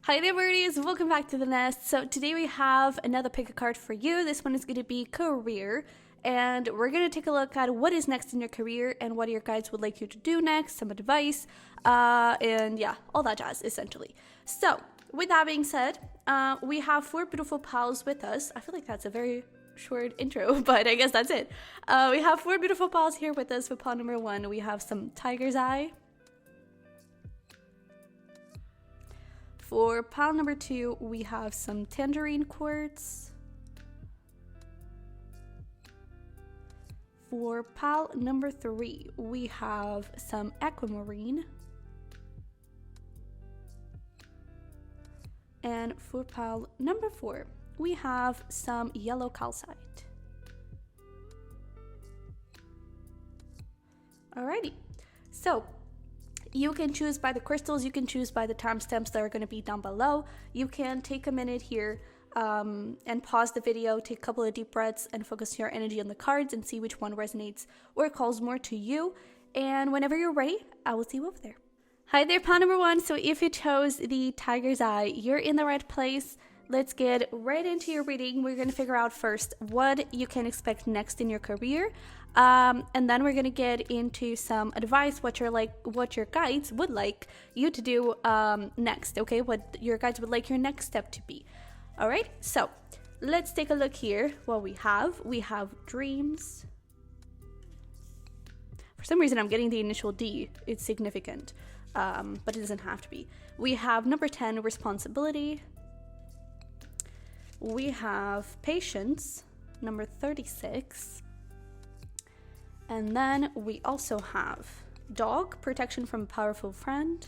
Hi there birdies, welcome back to the nest. So today we have another pick a card for you. This one is going to be career, and we're going to take a look at what is next in your career and what your guides would like you to do next, some advice, and yeah, all that jazz essentially. So with that being said, we have 4 beautiful pals with us. I feel like that's a very short intro, but I guess that's it. We have 4 beautiful pals here with us. For pal number 1, we have some Tiger's Eye. For pile number 2, we have some Tangerine Quartz. For pile number 3, we have some Aquamarine. And for pile number 4, we have some yellow Calcite. Alrighty, so you can choose by the crystals, you can choose by the timestamps that are going to be down below. You can take a minute here and pause the video, take a couple of deep breaths, and focus your energy on the cards and see which one resonates or calls more to you. And whenever you're ready, I will see you over there. Hi there, pal number 1. So if you chose the Tiger's Eye, you're in the right place. Let's get right into your reading. We're going to figure out first what you can expect next in your career. And then we're going to get into some advice, what your guides would like you to do next, okay? What your guides would like your next step to be. All right, so let's take a look here. What we have dreams. For some reason, I'm getting the initial D. It's significant, but it doesn't have to be. We have number 10, responsibility. We have patience, number 36. And then we also have dog, protection from a powerful friend.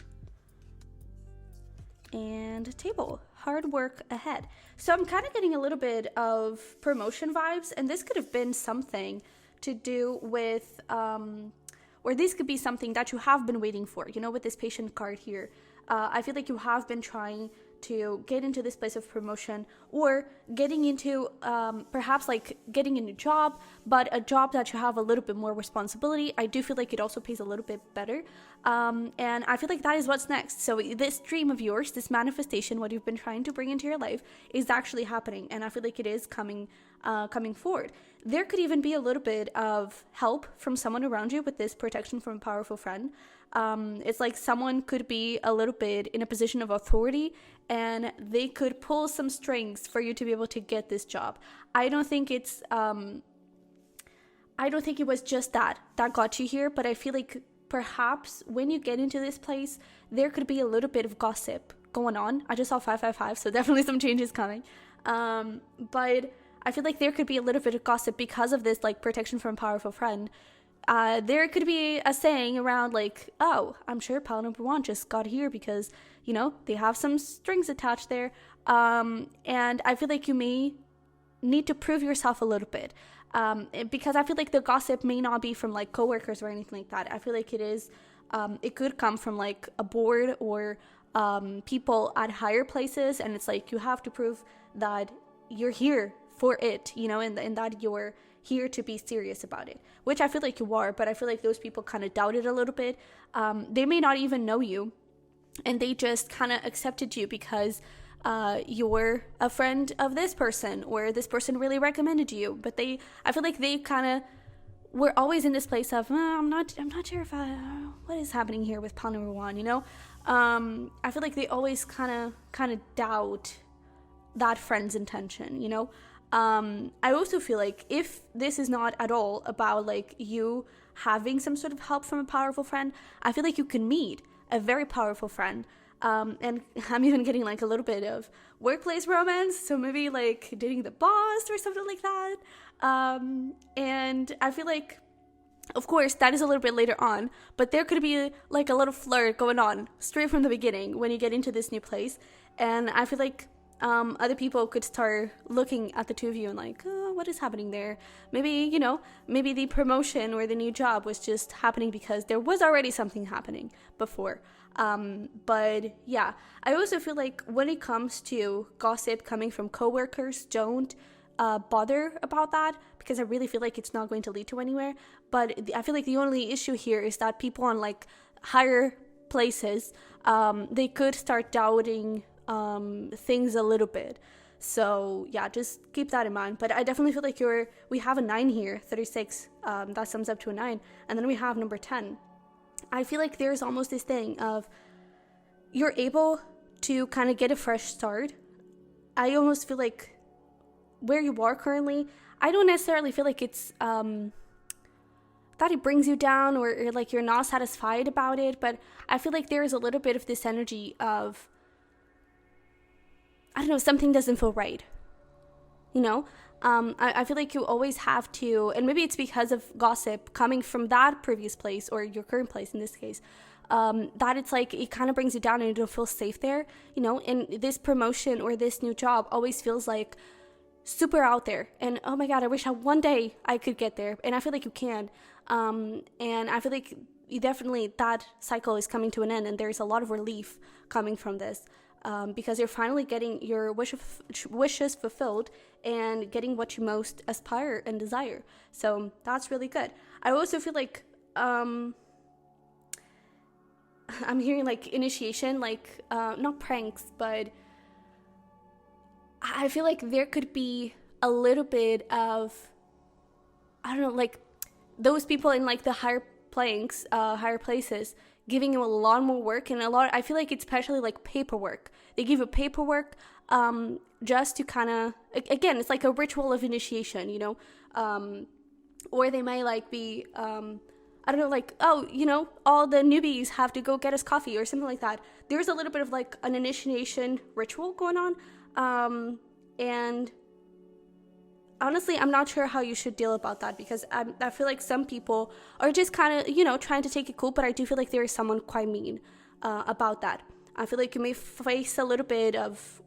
And table, hard work ahead. So I'm kind of getting a little bit of promotion vibes, and this could have been something to do with, or this could be something that you have been waiting for, you know, with this patient card here. I feel like you have been trying to get into this place of promotion, or getting into perhaps like getting a new job, but a job that you have a little bit more responsibility. I do feel like it also pays a little bit better, and I feel like that is what's next. So this dream of yours, this manifestation, what you've been trying to bring into your life, is actually happening, and I feel like it is coming forward. There could even be a little bit of help from someone around you with this protection from a powerful friend. It's like someone could be a little bit in a position of authority, and they could pull some strings for you to be able to get this job. I don't think it was just that got you here, but I feel like perhaps when you get into this place, there could be a little bit of gossip going on. I just saw 555, so definitely some changes coming. But I feel like there could be a little bit of gossip because of this, like, protection from a powerful friend. There could be a saying around like, oh, I'm sure pal number 1 just got here because, you know, they have some strings attached there. And I feel like you may need to prove yourself a little bit. Because I feel like the gossip may not be from like coworkers or anything like that. I feel like it could come from like a board or people at higher places. And it's like, you have to prove that you're here for it, you know, and that you're here to be serious about it, which I feel like you are, but I feel like those people kind of doubt it a little bit. They may not even know you, and they just kind of accepted you because you're a friend of this person, or this person really recommended you. But I feel like they kind of were always in this place of, I'm not sure if what is happening here with pal number 1, you know. I feel like they always kind of doubt that friend's intention, you know. I also feel like if this is not at all about like you having some sort of help from a powerful friend, I feel like you can meet a very powerful friend. And I'm even getting like a little bit of workplace romance, so maybe like dating the boss or something like that. And I feel like, of course, that is a little bit later on, but there could be like a little flirt going on straight from the beginning when you get into this new place. And I feel like other people could start looking at the two of you and like, oh, what is happening there? Maybe, you know, maybe the promotion or the new job was just happening because there was already something happening before. But yeah, I also feel like when it comes to gossip coming from coworkers, don't bother about that, because I really feel like it's not going to lead to anywhere. But I feel like the only issue here is that people on like higher places, they could start doubting things a little bit. So yeah, just keep that in mind. But I definitely feel like we have a 9 here, 36. That sums up to a 9. And then we have number 10. I feel like there's almost this thing of you're able to kind of get a fresh start. I almost feel like where you are currently, I don't necessarily feel like it's that it brings you down or like you're not satisfied about it, but I feel like there is a little bit of this energy of, I don't know, something doesn't feel right, you know? I feel like you always have to, and maybe it's because of gossip coming from that previous place or your current place in this case, that it's like it kind of brings you down and you don't feel safe there, you know? And this promotion or this new job always feels like super out there, and oh my god, I wish one day I could get there, and I feel like you can. And I feel like you definitely, that cycle is coming to an end, and there's a lot of relief coming from this, because you're finally getting your wishes fulfilled and getting what you most aspire and desire. So that's really good. I also feel like I'm hearing like initiation, like not pranks, but I feel like there could be a little bit of, I don't know, like those people in like the higher places giving you a lot more work, and I feel like it's especially like paperwork. They give you paperwork just to kind of, again, it's like a ritual of initiation, you know, or they may like be, I don't know, like, oh, you know, all the newbies have to go get us coffee or something like that. There's a little bit of like an initiation ritual going on. And honestly, I'm not sure how you should deal about that, because I feel like some people are just kind of, you know, trying to take it cool, but I do feel like there is someone quite mean about that. I feel like you may face a little bit of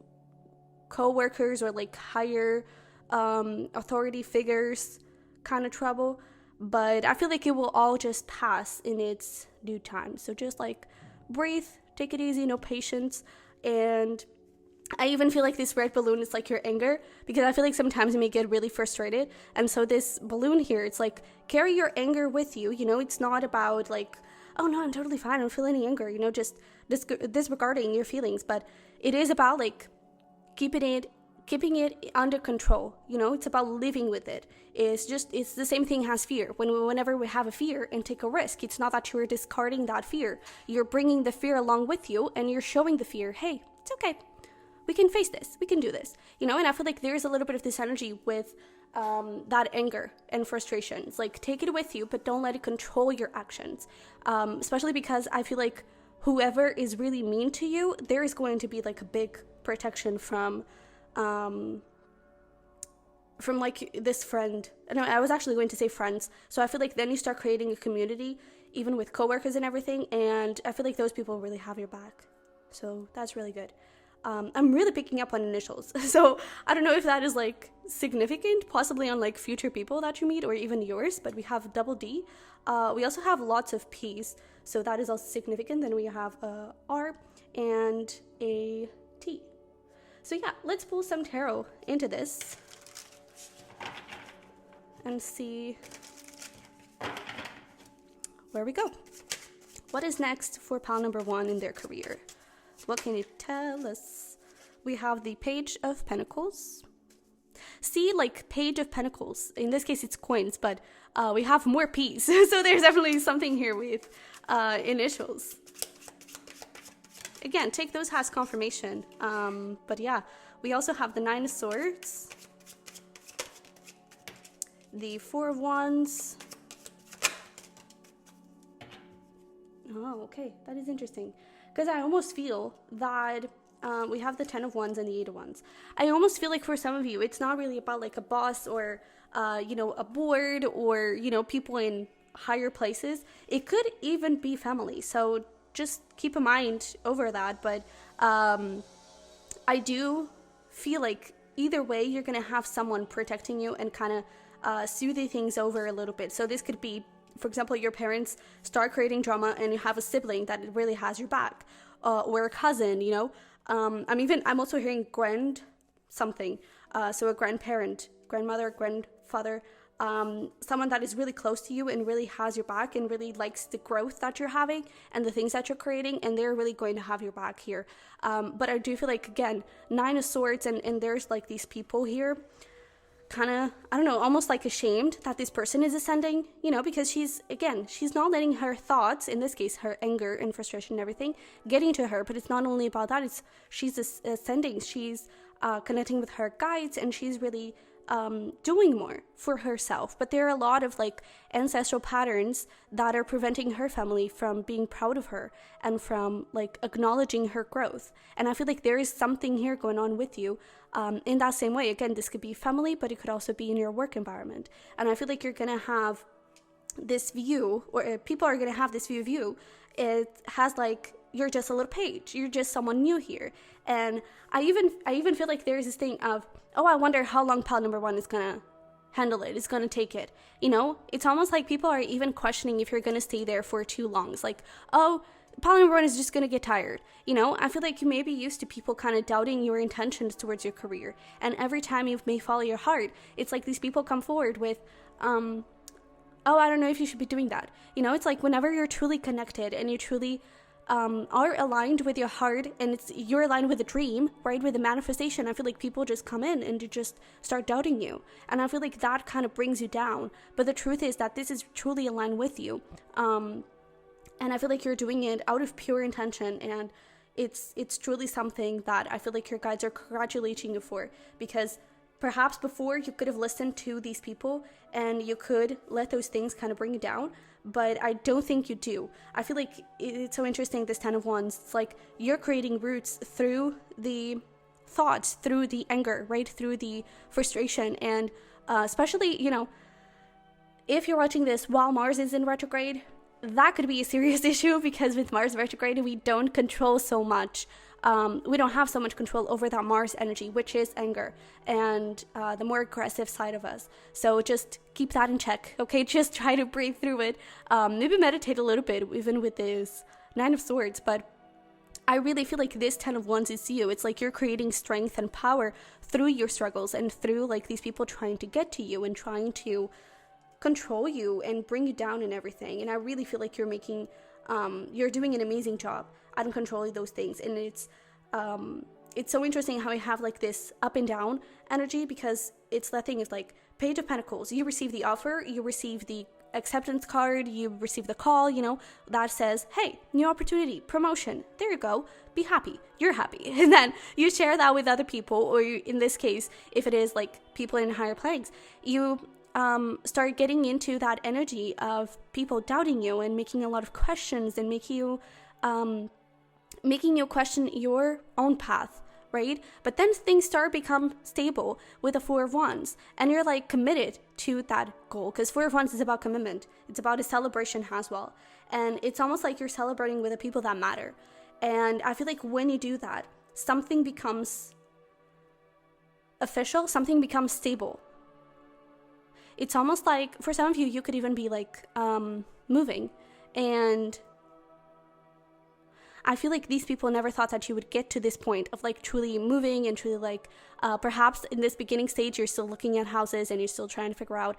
co-workers or like higher authority figures kind of trouble, but I feel like it will all just pass in its due time. So just like breathe, take it easy, no patience. And I even feel like this red balloon is like your anger, because I feel like sometimes you may get really frustrated. And so this balloon here, it's like carry your anger with you. You know, it's not about like, oh no, I'm totally fine, I don't feel any anger, you know, just disregarding your feelings. But it is about like keeping it under control. You know, it's about living with it. It's the same thing as fear. Whenever we have a fear and take a risk, it's not that you're discarding that fear. You're bringing the fear along with you, and you're showing the fear, hey, it's okay. We can face this. We can do this. You know, and I feel like there's a little bit of this energy with that anger and frustration. It's like, take it with you, but don't let it control your actions. Especially because I feel like whoever is really mean to you, there is going to be like a big protection from like this friend. No, I was actually going to say friends. So I feel like then you start creating a community, even with coworkers and everything. And I feel like those people really have your back. So that's really good. I'm really picking up on initials. So I don't know if that is like significant, possibly on like future people that you meet or even yours, but we have double D. We also have lots of P's, so that is also significant. Then we have a R and a T. So yeah, let's pull some tarot into this and see where we go. What is next for pal number 1 in their career? What can it tell us? We have the Page of Pentacles. See, like Page of Pentacles. In this case, it's coins, but we have more P's. So there's definitely something here with initials. Again, take those as confirmation. But yeah, we also have the 9 of Swords, the 4 of Wands. Oh, okay, that is interesting. Because I almost feel that we have the 10 of Wands and the 8 of Wands. I almost feel like for some of you, it's not really about like a boss or, you know, a board or, you know, people in higher places. It could even be family. So just keep a mind over that. But I do feel like either way, you're going to have someone protecting you and kind of soothing things over a little bit. So this could be, for example, your parents start creating drama and you have a sibling that really has your back, or a cousin, you know. I'm also hearing so a grandparent, grandmother, grandfather, someone that is really close to you and really has your back and really likes the growth that you're having and the things that you're creating, and they're really going to have your back here. But I do feel like, again, 9 of Swords, and there's like these people here kind of, I don't know, almost like ashamed that this person is ascending, you know, because she's not letting her thoughts, in this case, her anger and frustration and everything, getting to her. But it's not only about that, it's she's ascending, she's connecting with her guides, and she's really doing more for herself. But there are a lot of like ancestral patterns that are preventing her family from being proud of her and from like acknowledging her growth. And I feel like there is something here going on with you. In that same way, again, this could be family, but it could also be in your work environment. And I feel like you're going to have this view, or people are going to have this view of you. It has like, you're just a little page. You're just someone new here. And I even feel like there's this thing of, oh, I wonder how long pal number 1 is going to handle it, is going to take it. You know, it's almost like people are even questioning if you're going to stay there for too long. It's like, oh, pal number 1 is just going to get tired. You know, I feel like you may be used to people kind of doubting your intentions towards your career. And every time you may follow your heart, it's like these people come forward with, oh, I don't know if you should be doing that. You know, it's like whenever you're truly connected and you truly are aligned with your heart, and you're aligned with a dream, right, with the manifestation, I feel like people just come in and just start doubting you. And I feel like that kind of brings you down. But the truth is that this is truly aligned with you. And I feel like you're doing it out of pure intention, and it's truly something that I feel like your guides are congratulating you for, because perhaps before you could have listened to these people and you could let those things kind of bring you down, but I don't think you do. I feel like it's so interesting, this 10 of Wands. It's like you're creating roots through the thoughts, through the anger, right, through the frustration, and especially, you know, if you're watching this while Mars is in retrograde, that could be a serious issue, because with Mars retrograde, we don't control so much. We don't have so much control over that Mars energy, which is anger and the more aggressive side of us. So just keep that in check, okay? Just try to breathe through it. Maybe meditate a little bit, even with this 9 of Swords. But I really feel like this 10 of Wands is you. It's like you're creating strength and power through your struggles and through like these people trying to get to you and trying to control you and bring you down and everything. And I really feel like you're doing an amazing job at controlling those things. And it's so interesting how I have like this up and down energy, because it's that thing is like Page of Pentacles. You receive the offer, you receive the acceptance card, you receive the call, you know, that says, hey, new opportunity, promotion, there you go, be happy, you're happy. And then you share that with other people, or you, in this case, if it is like people in higher planes, you start getting into that energy of people doubting you and making a lot of questions and making you question your own path, right? But then things start become stable with the 4 of Wands, and you're like committed to that goal, because 4 of Wands is about commitment. It's about a celebration as well, and it's almost like you're celebrating with the people that matter. And I feel like when you do that, something becomes official, something becomes stable. It's almost like, for some of you, you could even be like moving. And I feel like these people never thought that you would get to this point of like truly moving and truly like, perhaps in this beginning stage, you're still looking at houses and you're still trying to figure out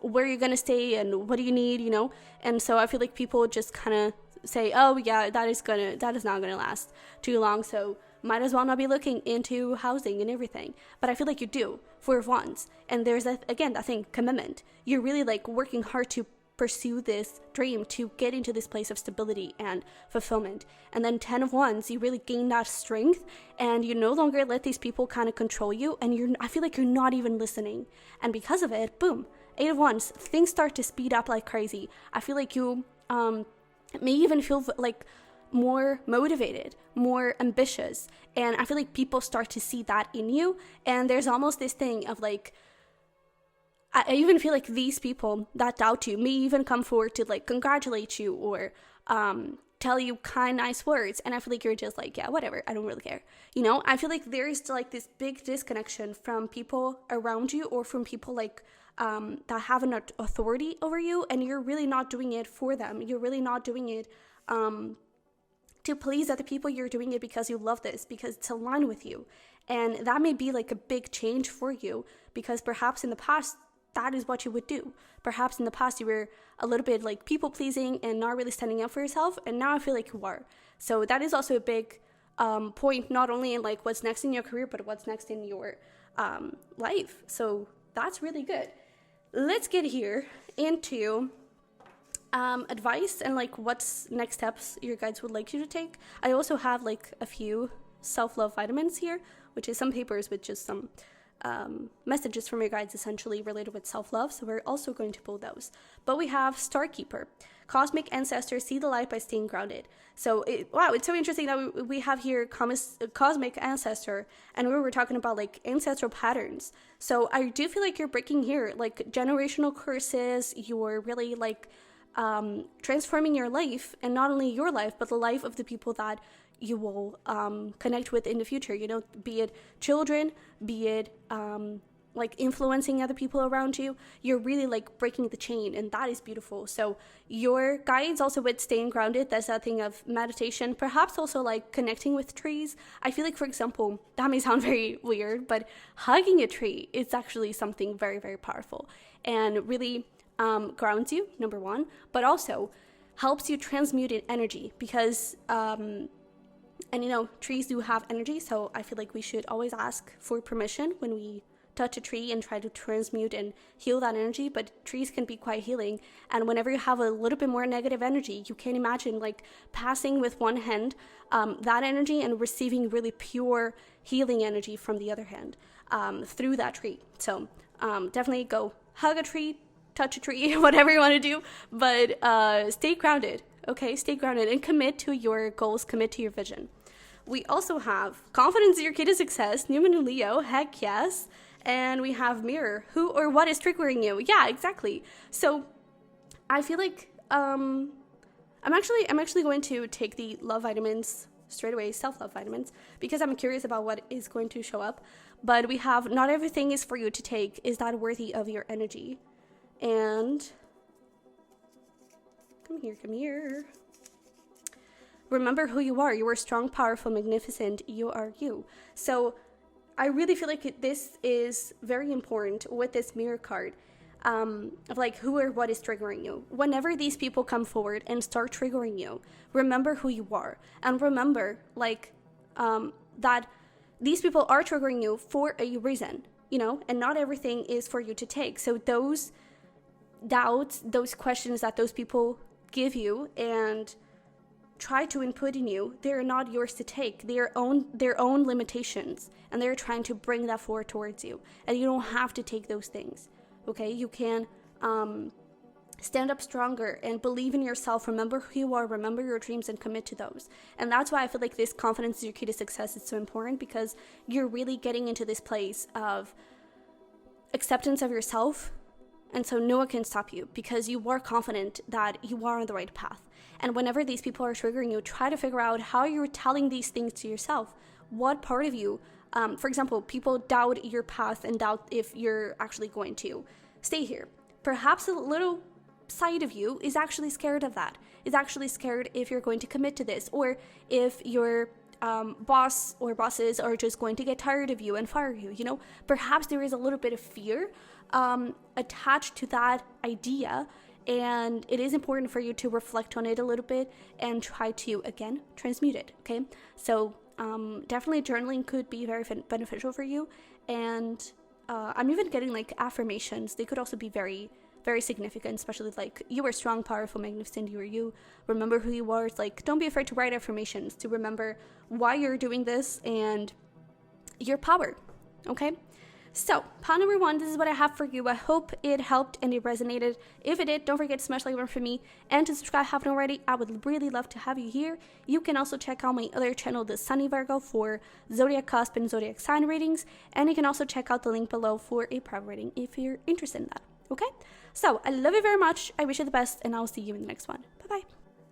where you're going to stay and what do you need, you know? And so I feel like people just kind of say, oh yeah, that is not going to last too long. So might as well not be looking into housing and everything. But I feel like you do, 4 of Wands. And there's, that thing, commitment. You're really like working hard to pursue this dream, to get into this place of stability and fulfillment. And then 10 of Wands, you really gain that strength, and you no longer let these people kind of control you, and I feel like you're not even listening. And because of it, boom, 8 of Wands, things start to speed up like crazy. I feel like you may even feel like more motivated, more ambitious, and I feel like people start to see that in you. And there's almost this thing of like, I even feel like these people that doubt you may even come forward to like congratulate you or tell you kind, nice words. And I feel like you're just like, yeah, whatever, I don't really care. You know, I feel like there's like this big disconnection from people around you, or from people like that have an authority over you, and you're really not doing it for them. You're really not doing it to please other people. You're doing it because you love this, because it's aligned with you. And that may be like a big change for you, because perhaps in the past that is what you would do. Perhaps in the past you were a little bit like people pleasing and not really standing up for yourself, and now I feel like you are. So that is also a big point, not only in like what's next in your career, but what's next in your life. So that's really good. Let's get here into advice and like what's next steps your guides would like you to take. I also have like a few self-love vitamins here, which is some papers with just some messages from your guides essentially related with self-love, so we're also going to pull those. But we have Starkeeper, Cosmic Ancestors see the light by staying grounded. So wow, it's so interesting that we have here Cosmic Ancestor, and we were talking about like ancestral patterns. So I do feel like you're breaking here like generational curses. You're really like transforming your life, and not only your life but the life of the people that you will connect with in the future, you know, be it children, be it like influencing other people around you. You're really like breaking the chain, and that is beautiful. So your guides also with staying grounded, that's that thing of meditation, perhaps also like connecting with trees. I feel like, for example, that may sound very weird, but hugging a tree is actually something very, very powerful and really grounds you, number one, but also helps you transmute in energy, because and you know, trees do have energy, so I feel like we should always ask for permission when we touch a tree and try to transmute and heal that energy. But trees can be quite healing, and whenever you have a little bit more negative energy, you can imagine like passing with one hand that energy and receiving really pure healing energy from the other hand through that tree. So definitely go hug a tree, touch a tree, whatever you want to do, but stay grounded. Okay, stay grounded and commit to your goals, commit to your vision. We also have Confidence is your key to success, New Moon and Leo, heck yes. And we have Mirror, who or what is triggering you? Yeah, exactly. So I feel like I'm actually going to take the love vitamins straight away, self-love vitamins, because I'm curious about what is going to show up. But we have not everything is for you to take. Is that worthy of your energy? And come here. Remember who you are. You are strong, powerful, magnificent. You are you. So I really feel like this is very important with this Mirror card of like who or what is triggering you. Whenever these people come forward and start triggering you, remember who you are. And remember like that these people are triggering you for a reason, you know, and not everything is for you to take. So those doubts, those questions that those people give you and try to input in you, they're not yours to take. Their own limitations, and they're trying to bring that forward towards you, and you don't have to take those things. Okay, you can stand up stronger and believe in yourself. Remember who you are, remember your dreams, and commit to those. And that's why I feel like this confidence is your key to success is so important, because you're really getting into this place of acceptance of yourself. And so no one can stop you, because you are confident that you are on the right path. And whenever these people are triggering you, try to figure out how you're telling these things to yourself. What part of you, for example, people doubt your path and doubt if you're actually going to stay here. Perhaps a little side of you is actually scared of that, is actually scared if you're going to commit to this, or if your boss or bosses are just going to get tired of you and fire you. You know, perhaps there is a little bit of fear attached to that idea, and it is important for you to reflect on it a little bit and try to, again, transmute it. Okay, so definitely journaling could be very beneficial for you, and I'm even getting like affirmations. They could also be very, very significant, especially like you are strong, powerful, magnificent. You are you. Remember who you are. It's like, don't be afraid to write affirmations, to remember why you're doing this and your power. Okay, so pile number 1, this is what I have for you. I hope it helped and it resonated. If it did, don't forget to smash like button for me and to subscribe if you haven't already. I would really love to have you here. You can also check out my other channel, the Sunny Virgo, for zodiac cusp and zodiac sign readings, and you can also check out the link below for a private reading if you're interested in that. Okay, so I love you very much. I wish you the best, and I'll see you in the next one. Bye bye.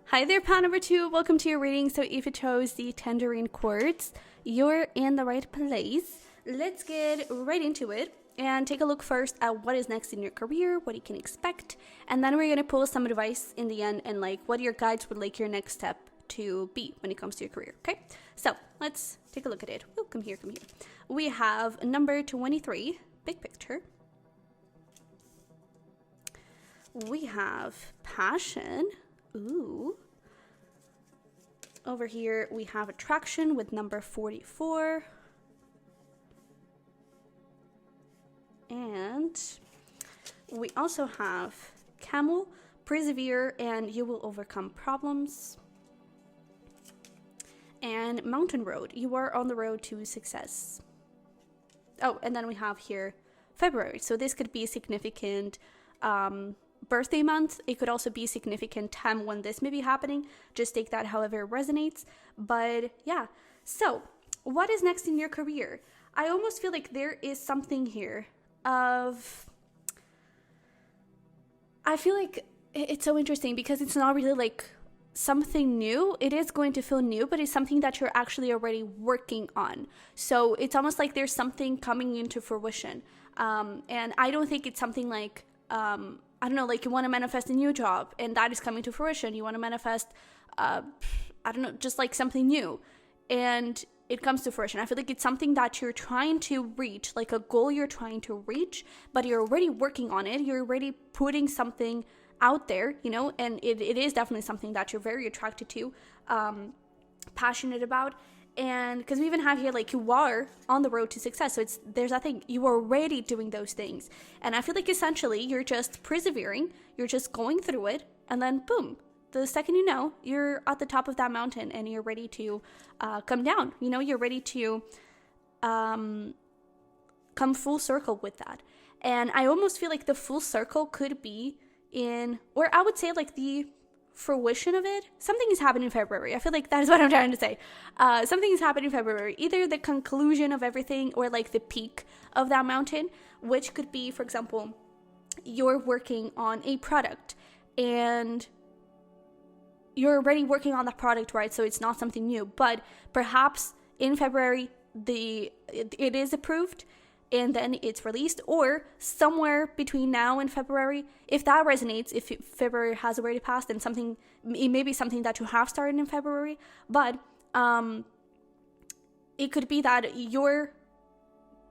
Hi there, pile number 2. Welcome to your reading. So if you chose the Tangerine Quartz, you're in the right place. Let's get right into it and take a look first at what is next in your career, what you can expect, and then we're going to pull some advice in the end and like what your guides would like your next step to be when it comes to your career. Okay, so let's take a look at it. Oh, come here. We have number 23, big picture. we have passion. Ooh. Over here, we have attraction with number 44. And we also have camel, persevere, and you will overcome problems. And mountain road, you are on the road to success. Oh, and then we have here February. So this could be a significant birthday month. It could also be a significant time when this may be happening. Just take that however it resonates. But yeah, so what is next in your career? I almost feel like there is something here of, I feel like it's so interesting because it's not really like something new. It is going to feel new, but it's something that you're actually already working on. So it's almost like there's something coming into fruition. And I don't think it's something like, I don't know, like you want to manifest a new job and that is coming to fruition. You want to manifest, I don't know, just like something new and it comes to fruition. I feel like it's something that you're trying to reach, like a goal you're trying to reach, but you're already working on it. You're already putting something out there, you know, and it is definitely something that you're very attracted to, passionate about. And because we even have here, like, you are on the road to success. So there's that thing, you are already doing those things. And I feel like essentially you're just persevering, you're just going through it, and then boom, the second you know, you're at the top of that mountain and you're ready to come down. You know, you're ready to come full circle with that. And I almost feel like the full circle could be in, or I would say like the fruition of it. Something is happening in February. I feel like that is what I'm trying to say. Something is happening in February. Either the conclusion of everything or like the peak of that mountain, which could be, for example, you're working on a product and you're already working on that product, right? So it's not something new, but perhaps in February, it is approved and then it's released, or somewhere between now and February, if that resonates, if February has already passed, then it may be something that you have started in February, but it could be that your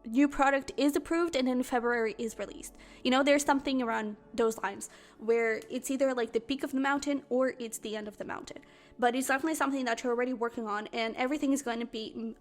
new product is approved and then February is released. You know, there's something around those lines where it's either like the peak of the mountain or it's the end of the mountain. But it's definitely something that you're already working on, and everything is going to be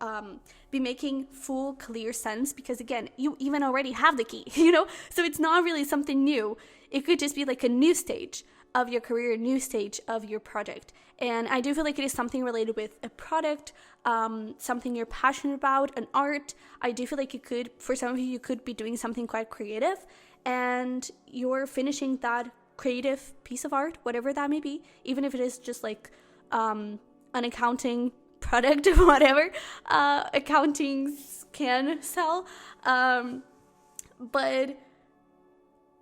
making full, clear sense because, again, you even already have the key, you know? So it's not really something new. It could just be like a new stage of your career, a new stage of your project. And I do feel like it is something related with a product, something you're passionate about, an art. I do feel like for some of you could be doing something quite creative, and you're finishing that creative piece of art, whatever that may be, even if it is just like an accounting product or whatever accountings can sell. But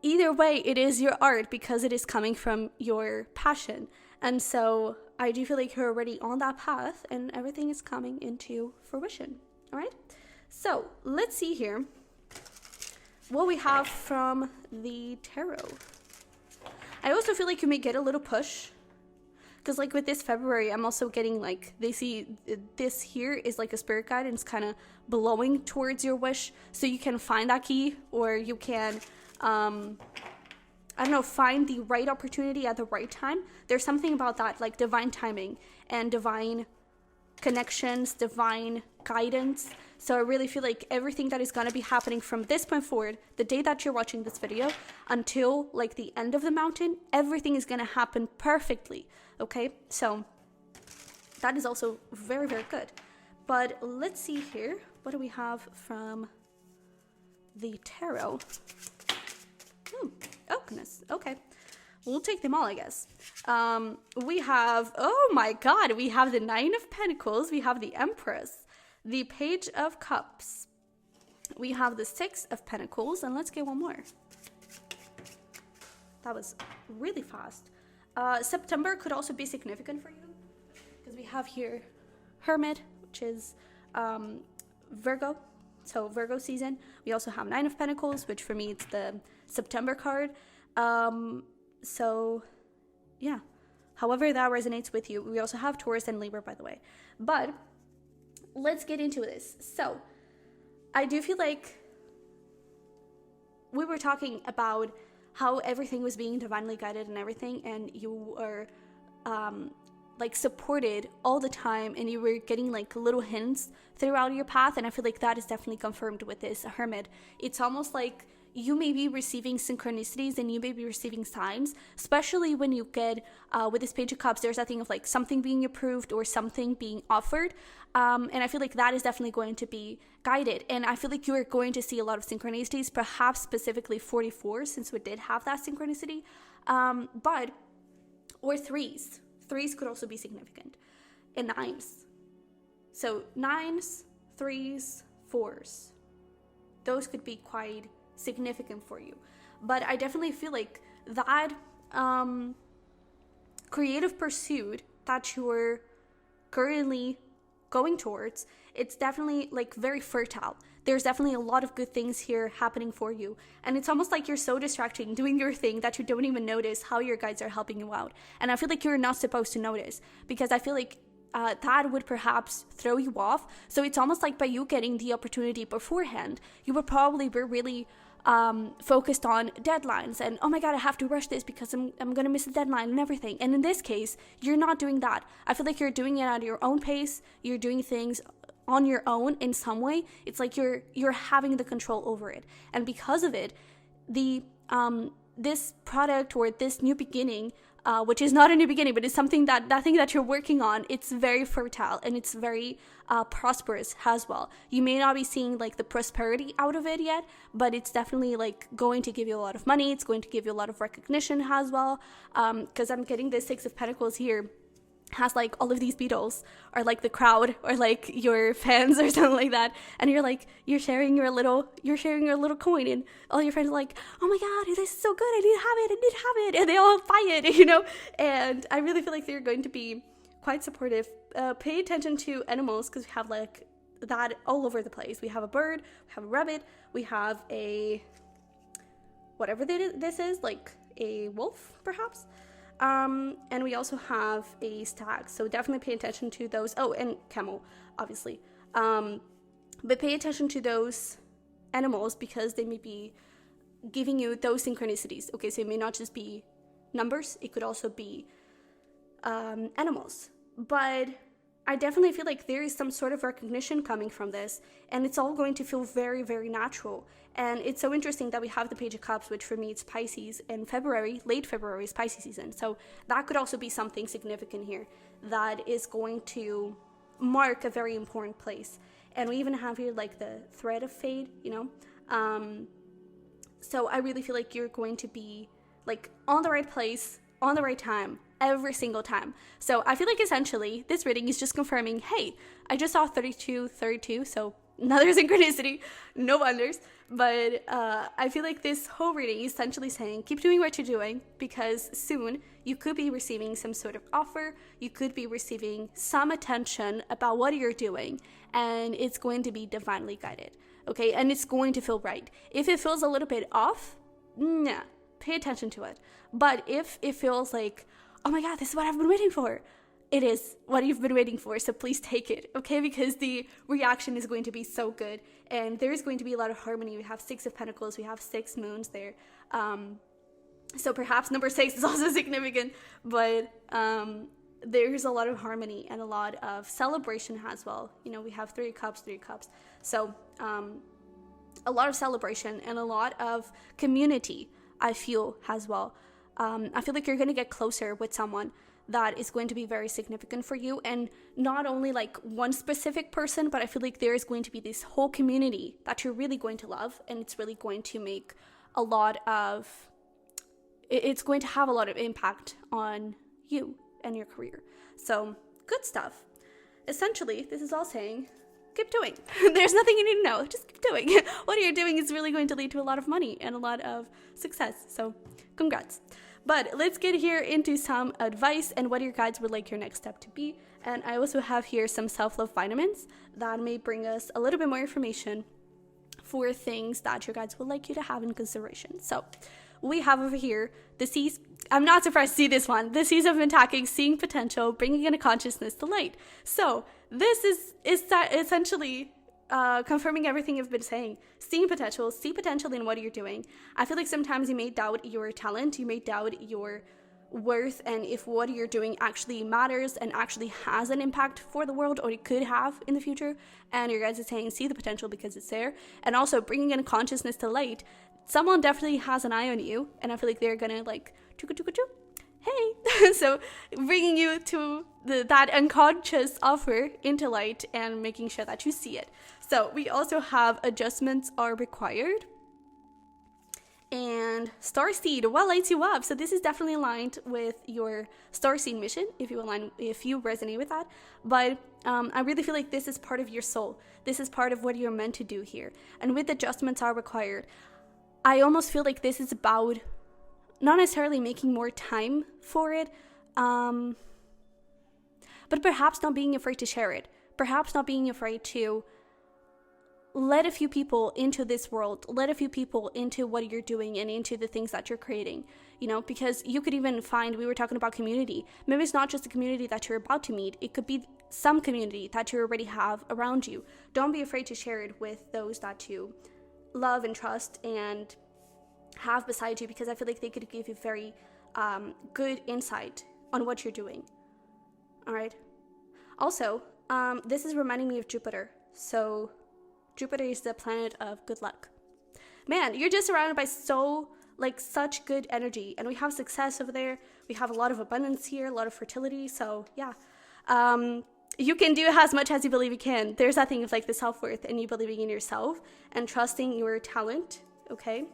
either way, it is your art because it is coming from your passion. And so I do feel like you're already on that path and everything is coming into fruition. All right. So let's see here what we have from the tarot. I also feel like you may get a little push because like with this February, I'm also getting like, they see this here is like a spirit guide and it's kind of blowing towards your wish. So you can find that key, or you can, I don't know, find the right opportunity at the right time. There's something about that, like divine timing and divine connections, divine guidance. So I really feel like everything that is going to be happening from this point forward, the day that you're watching this video, until like the end of the mountain, everything is going to happen perfectly. Okay, so that is also very, very good. But let's see here. What do we have from the tarot? Oh, goodness. Okay. We'll take them all, I guess. We have, oh my God, we have the Nine of Pentacles. We have the Empress, the Page of Cups. We have the Six of Pentacles. And let's get one more. That was really fast. September could also be significant for you because we have here Hermit, which is Virgo. So Virgo season. We also have Nine of Pentacles, which for me it's the September card. So yeah, however that resonates with you. We also have Taurus and Libra, by the way. But let's get into this. So I do feel like we were talking about how everything was being divinely guided and everything, and you were like supported all the time, and you were getting like little hints throughout your path. And I feel like that is definitely confirmed with this hermit. It's almost like you may be receiving synchronicities and you may be receiving signs, especially when you get with this Page of Cups, there's that thing of like something being approved or something being offered, and I feel like that is definitely going to be guided. And I feel like you are going to see a lot of synchronicities, perhaps specifically 44, since we did have that synchronicity, or threes could also be significant, and nines. So 9s, 3s, 4s, those could be quite significant for you. But I definitely feel like that creative pursuit that you're currently going towards, it's definitely like very fertile. There's definitely a lot of good things here happening for you, and it's almost like you're so distracting doing your thing that you don't even notice how your guides are helping you out. And I feel like you're not supposed to notice, because I feel like that would perhaps throw you off. So it's almost like by you getting the opportunity beforehand, you would probably be really focused on deadlines and, oh my god, I have to rush this because I'm gonna miss the deadline and everything. And in this case, you're not doing that. I feel like you're doing it at your own pace. You're doing things on your own in some way. It's like you're having the control over it, and because of it, the this product or this new beginning, which is not a new beginning, but it's something that thing that you're working on, it's very fertile and it's very prosperous as well. You may not be seeing like the prosperity out of it yet, but it's definitely like going to give you a lot of money. It's going to give you a lot of recognition as well, because I'm getting the Six of Pentacles here has like all of these beetles, or like the crowd, or like your fans or something like that, and you're sharing your little coin, and all your friends are like, oh my god, this is so good, I need to have it, and they all buy it, you know. And I really feel like they're going to be quite supportive. Pay attention to animals, because we have like that all over the place. We have a bird, we have a rabbit, we have a whatever this is, like a wolf perhaps. And we also have a stag, so definitely pay attention to those. Oh, and camel, obviously. But pay attention to those animals, because they may be giving you those synchronicities. Okay, so it may not just be numbers, it could also be animals. But I definitely feel like there is some sort of recognition coming from this, and it's all going to feel very, very natural. And it's so interesting that we have the Page of Cups, which for me it's Pisces, and late February is Pisces season. So that could also be something significant here that is going to mark a very important place. And we even have here like the thread of fate, you know. So I really feel like you're going to be like on the right place, on the right time, every single time. So I feel like essentially this reading is just confirming, hey, I just saw 32, so another synchronicity, no wonders. But I feel like this whole reading is essentially saying, keep doing what you're doing, because soon you could be receiving some sort of offer, you could be receiving some attention about what you're doing, and it's going to be divinely guided, okay? And it's going to feel right. If it feels a little bit off, nah, pay attention to it. But if it feels like, oh my god, this is what I've been waiting for, it is what you've been waiting for, so please take it, okay? Because the reaction is going to be so good, and there's going to be a lot of harmony. We have 6 of Pentacles, we have 6 moons there. So perhaps number 6 is also significant, but there's a lot of harmony and a lot of celebration as well. You know, we have 3 cups. So a lot of celebration and a lot of community, I feel, as well. I feel like you're going to get closer with someone that is going to be very significant for you, and not only like one specific person, but I feel like there is going to be this whole community that you're really going to love, and it's really going to make it's going to have a lot of impact on you and your career. So good stuff. Essentially, this is all saying, keep doing. There's nothing you need to know, just keep doing. What you're doing is really going to lead to a lot of money and a lot of success, so congrats. But let's get here into some advice and what your guides would like your next step to be. And I also have here some self-love vitamins that may bring us a little bit more information for things that your guides would like you to have in consideration. So we have over here the C's. I'm not surprised to see this one. The C's of attacking, seeing potential, bringing into consciousness the light. So this is essentially confirming everything you've been saying. See potential in what you're doing. I feel like sometimes you may doubt your talent, you may doubt your worth, and if what you're doing actually matters and actually has an impact for the world, or it could have in the future. And your guys are saying see the potential because it's there. And also bringing in consciousness to light. Someone definitely has an eye on you, and I feel like they're gonna like hey. So bringing you to that unconscious offer into light and making sure that you see it. So we also have adjustments are required. And Starseed, what lights you up? So this is definitely aligned with your Starseed mission, if you resonate with that. But I really feel like this is part of your soul. This is part of what you're meant to do here. And with adjustments are required, I almost feel like this is about not necessarily making more time for it, but perhaps not being afraid to share it. Perhaps not being afraid to let a few people into this world, let a few people into what you're doing and into the things that you're creating, you know, because you could even find, we were talking about community. Maybe it's not just a community that you're about to meet. It could be some community that you already have around you. Don't be afraid to share it with those that you love and trust and have beside you, because I feel like they could give you very good insight on what you're doing. All right. Also, this is reminding me of Jupiter. So Jupiter is the planet of good luck. Man, you're just surrounded by such good energy, and we have success over there. We have a lot of abundance here, a lot of fertility. So yeah, you can do as much as you believe you can. There's that thing of like the self-worth and you believing in yourself and trusting your talent. Okay.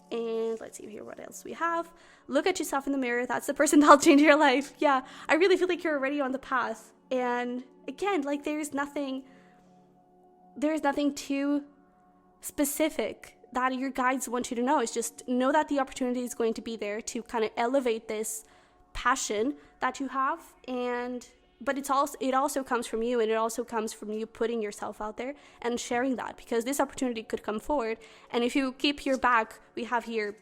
And let's see here what else we have. Look at yourself in the mirror. That's the person that'll change your life. Yeah, I really feel like you're already on the path. And again, like there's nothing too specific that your guides want you to know. It's just know that the opportunity is going to be there to kind of elevate this passion that you have. But it also comes from you, and it also comes from you putting yourself out there and sharing that, because this opportunity could come forward. And if you keep your back, we have here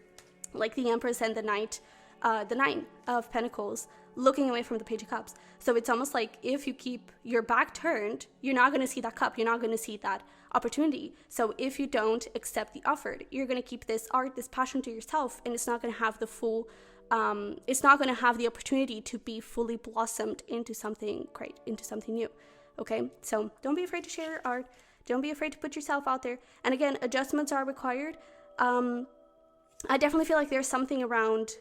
like the Empress and the Knight, the Nine of Pentacles, looking away from the Page of Cups. So it's almost like if you keep your back turned, you're not going to see that cup. You're not going to see that opportunity. So if you don't accept the offer, you're going to keep this art, this passion to yourself, and it's not going to have the full it's not going to have the opportunity to be fully blossomed into something great, into something new. Okay, so don't be afraid to share your art. Don't be afraid to put yourself out there. And again, adjustments are required. I definitely feel like there's something around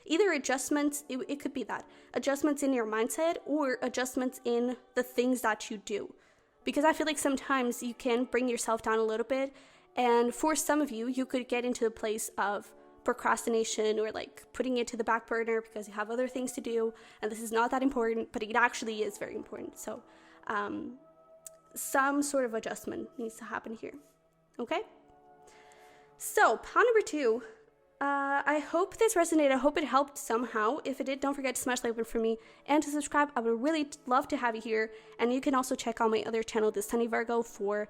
either adjustments, it could be that adjustments in your mindset or adjustments in the things that you do, because I feel like sometimes you can bring yourself down a little bit, and for some of you, you could get into a place of procrastination or like putting it to the back burner because you have other things to do and this is not that important, but it actually is very important. So some sort of adjustment needs to happen here. Okay, so pile number 2. I hope this resonated. I hope it helped somehow. If it did, don't forget to smash the like button for me and to subscribe. I would really love to have you here. And you can also check out my other channel, the Sunny Virgo, for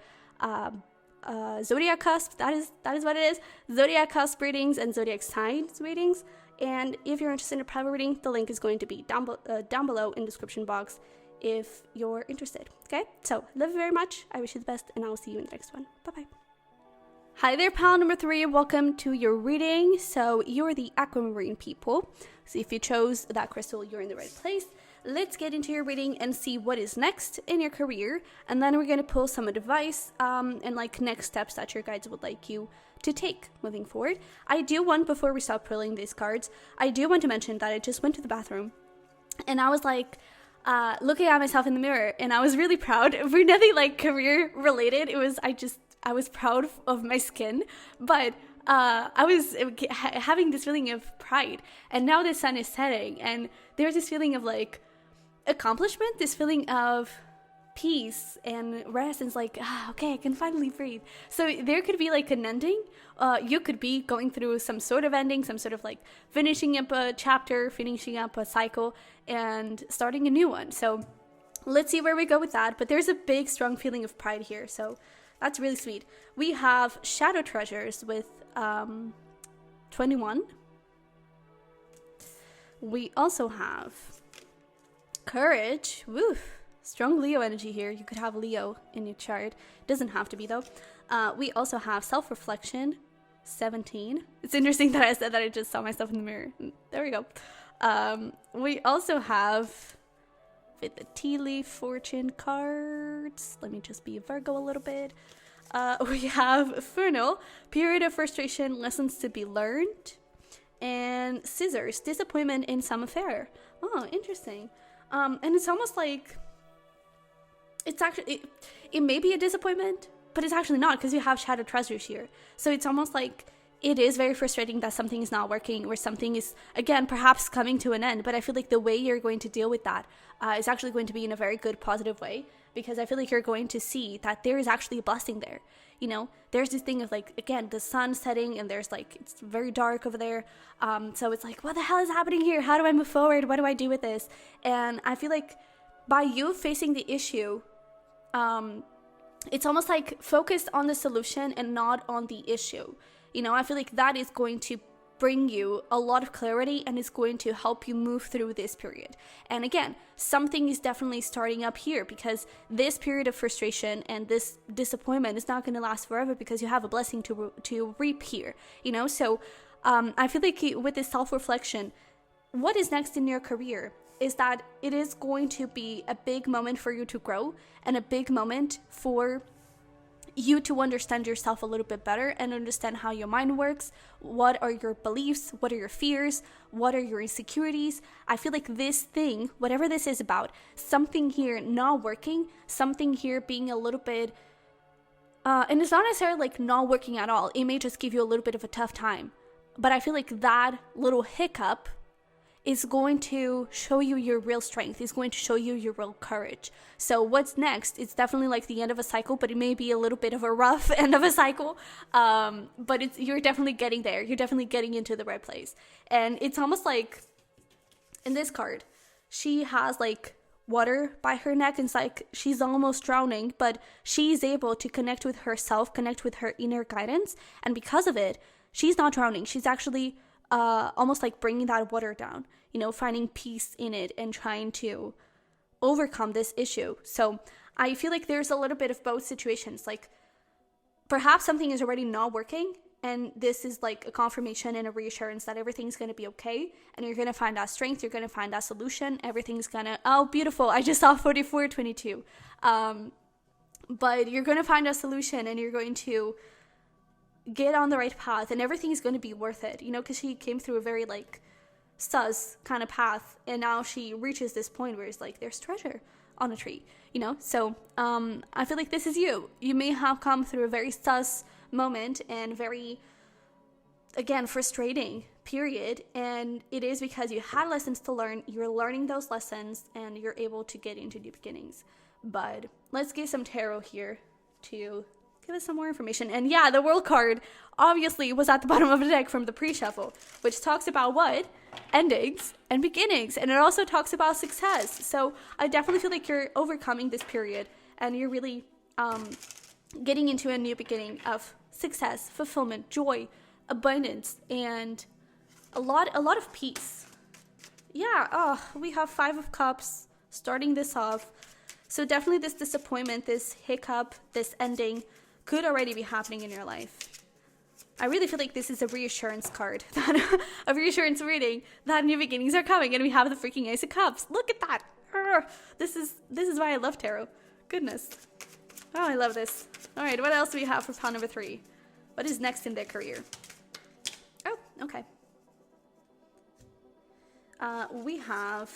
zodiac cusp. That is what it is. Zodiac cusp readings and zodiac signs readings. And if you're interested in a private reading, the link is going to be down below in the description box if you're interested. Okay, so love you very much. I wish you the best, and I will see you in the next one. Bye bye. Hi there, pal number 3. Welcome to your reading. So you're the Aquamarine people. So if you chose that crystal, you're in the right place. Let's get into your reading and see what is next in your career. And then we're going to pull some advice and like next steps that your guides would like you to take moving forward. I do want, before we stop pulling these cards, I do want to mention that I just went to the bathroom and I was like, looking at myself in the mirror, and I was really proud. For nothing like career related, I was proud of my skin, but I was having this feeling of pride. And now the sun is setting, and there's this feeling of like accomplishment, this feeling of peace and rest, and it's like, okay, I can finally breathe. So there could be like an ending. You could be going through some sort of ending, some sort of like finishing up a chapter, finishing up a cycle, and starting a new one. So let's see where we go with that. But there's a big, strong feeling of pride here. So that's really sweet. We have Shadow Treasures with 21. We also have Courage. Woof. strong Leo energy here. You could have Leo in your chart. Doesn't have to be though. We also have self-reflection, 17. It's interesting that I said that I just saw myself in the mirror. There we go. We also have with the tea leaf fortune cards. Let me just be Virgo a little bit. We have Fernal, period of frustration, lessons to be learned, and scissors, disappointment in some affair. Oh, interesting. And it's almost like it's actually it may be a disappointment, but it's actually not, because you have shattered treasures here. So it's almost like it is very frustrating that something is not working, or something is, again, perhaps coming to an end. But I feel like the way you're going to deal with that is actually going to be in a very good, positive way, because I feel like you're going to see that there is actually a blessing there. You know, there's this thing of like, again, the sun setting, and there's like, it's very dark over there. So it's like, what the hell is happening here? How do I move forward? What do I do with this? And I feel like by you facing the issue, it's almost like focused on the solution and not on the issue. You know, I feel like that is going to bring you a lot of clarity, and is going to help you move through this period. And again, something is definitely starting up here, because this period of frustration and this disappointment is not going to last forever, because you have a blessing to reap here, you know? So I feel like with this self-reflection, what is next in your career is that it is going to be a big moment for you to grow, and a big moment for you to understand yourself a little bit better, and understand how your mind works. What are your beliefs? What are your fears? What are your insecurities? I feel like this thing, whatever this is about, something here not working, something here being a little bit, and it's not necessarily like not working at all. It may just give you a little bit of a tough time. But I feel like that little hiccup is going to show you your real strength, is going to show you your real courage. So what's next? It's definitely like the end of a cycle, but it may be a little bit of a rough end of a cycle. But you're definitely getting there. You're definitely getting into the right place. And it's almost like in this card, she has like water by her neck, and it's like she's almost drowning, but she's able to connect with herself, connect with her inner guidance. And because of it, she's not drowning. She's actually almost like bringing that water down, you know, finding peace in it and trying to overcome this issue. So I feel like there's a little bit of both situations. Like perhaps something is already not working, and this is like a confirmation and a reassurance that everything's going to be okay, and you're going to find that strength, you're going to find that solution, everything's going to, oh, beautiful, I just saw 4422. But you're going to find a solution, and you're going to get on the right path, and everything is going to be worth it, you know, because she came through a very like sus kind of path, and now she reaches this point where it's like there's treasure on a tree, you know. So I feel like this is you may have come through a very sus moment and very, again, frustrating period, and it is because you had lessons to learn. You're learning those lessons, and you're able to get into new beginnings. But let's get some tarot here to give us some more information. And yeah, the World card obviously was at the bottom of the deck from the pre-shuffle, which talks about what? Endings and beginnings. And it also talks about success. So I definitely feel like you're overcoming this period, and you're really getting into a new beginning of success, fulfillment, joy, abundance, and a lot of peace. Yeah, we have 5 of Cups starting this off. So definitely this disappointment, this hiccup, this ending could already be happening in your life. I really feel like this is a reassurance card, a reassurance reading that new beginnings are coming, and we have the freaking Ace of Cups. Look at that. This is why I love tarot. Goodness. Oh, I love this. All right, what else do we have for pile number 3? What is next in their career? Oh, okay. We have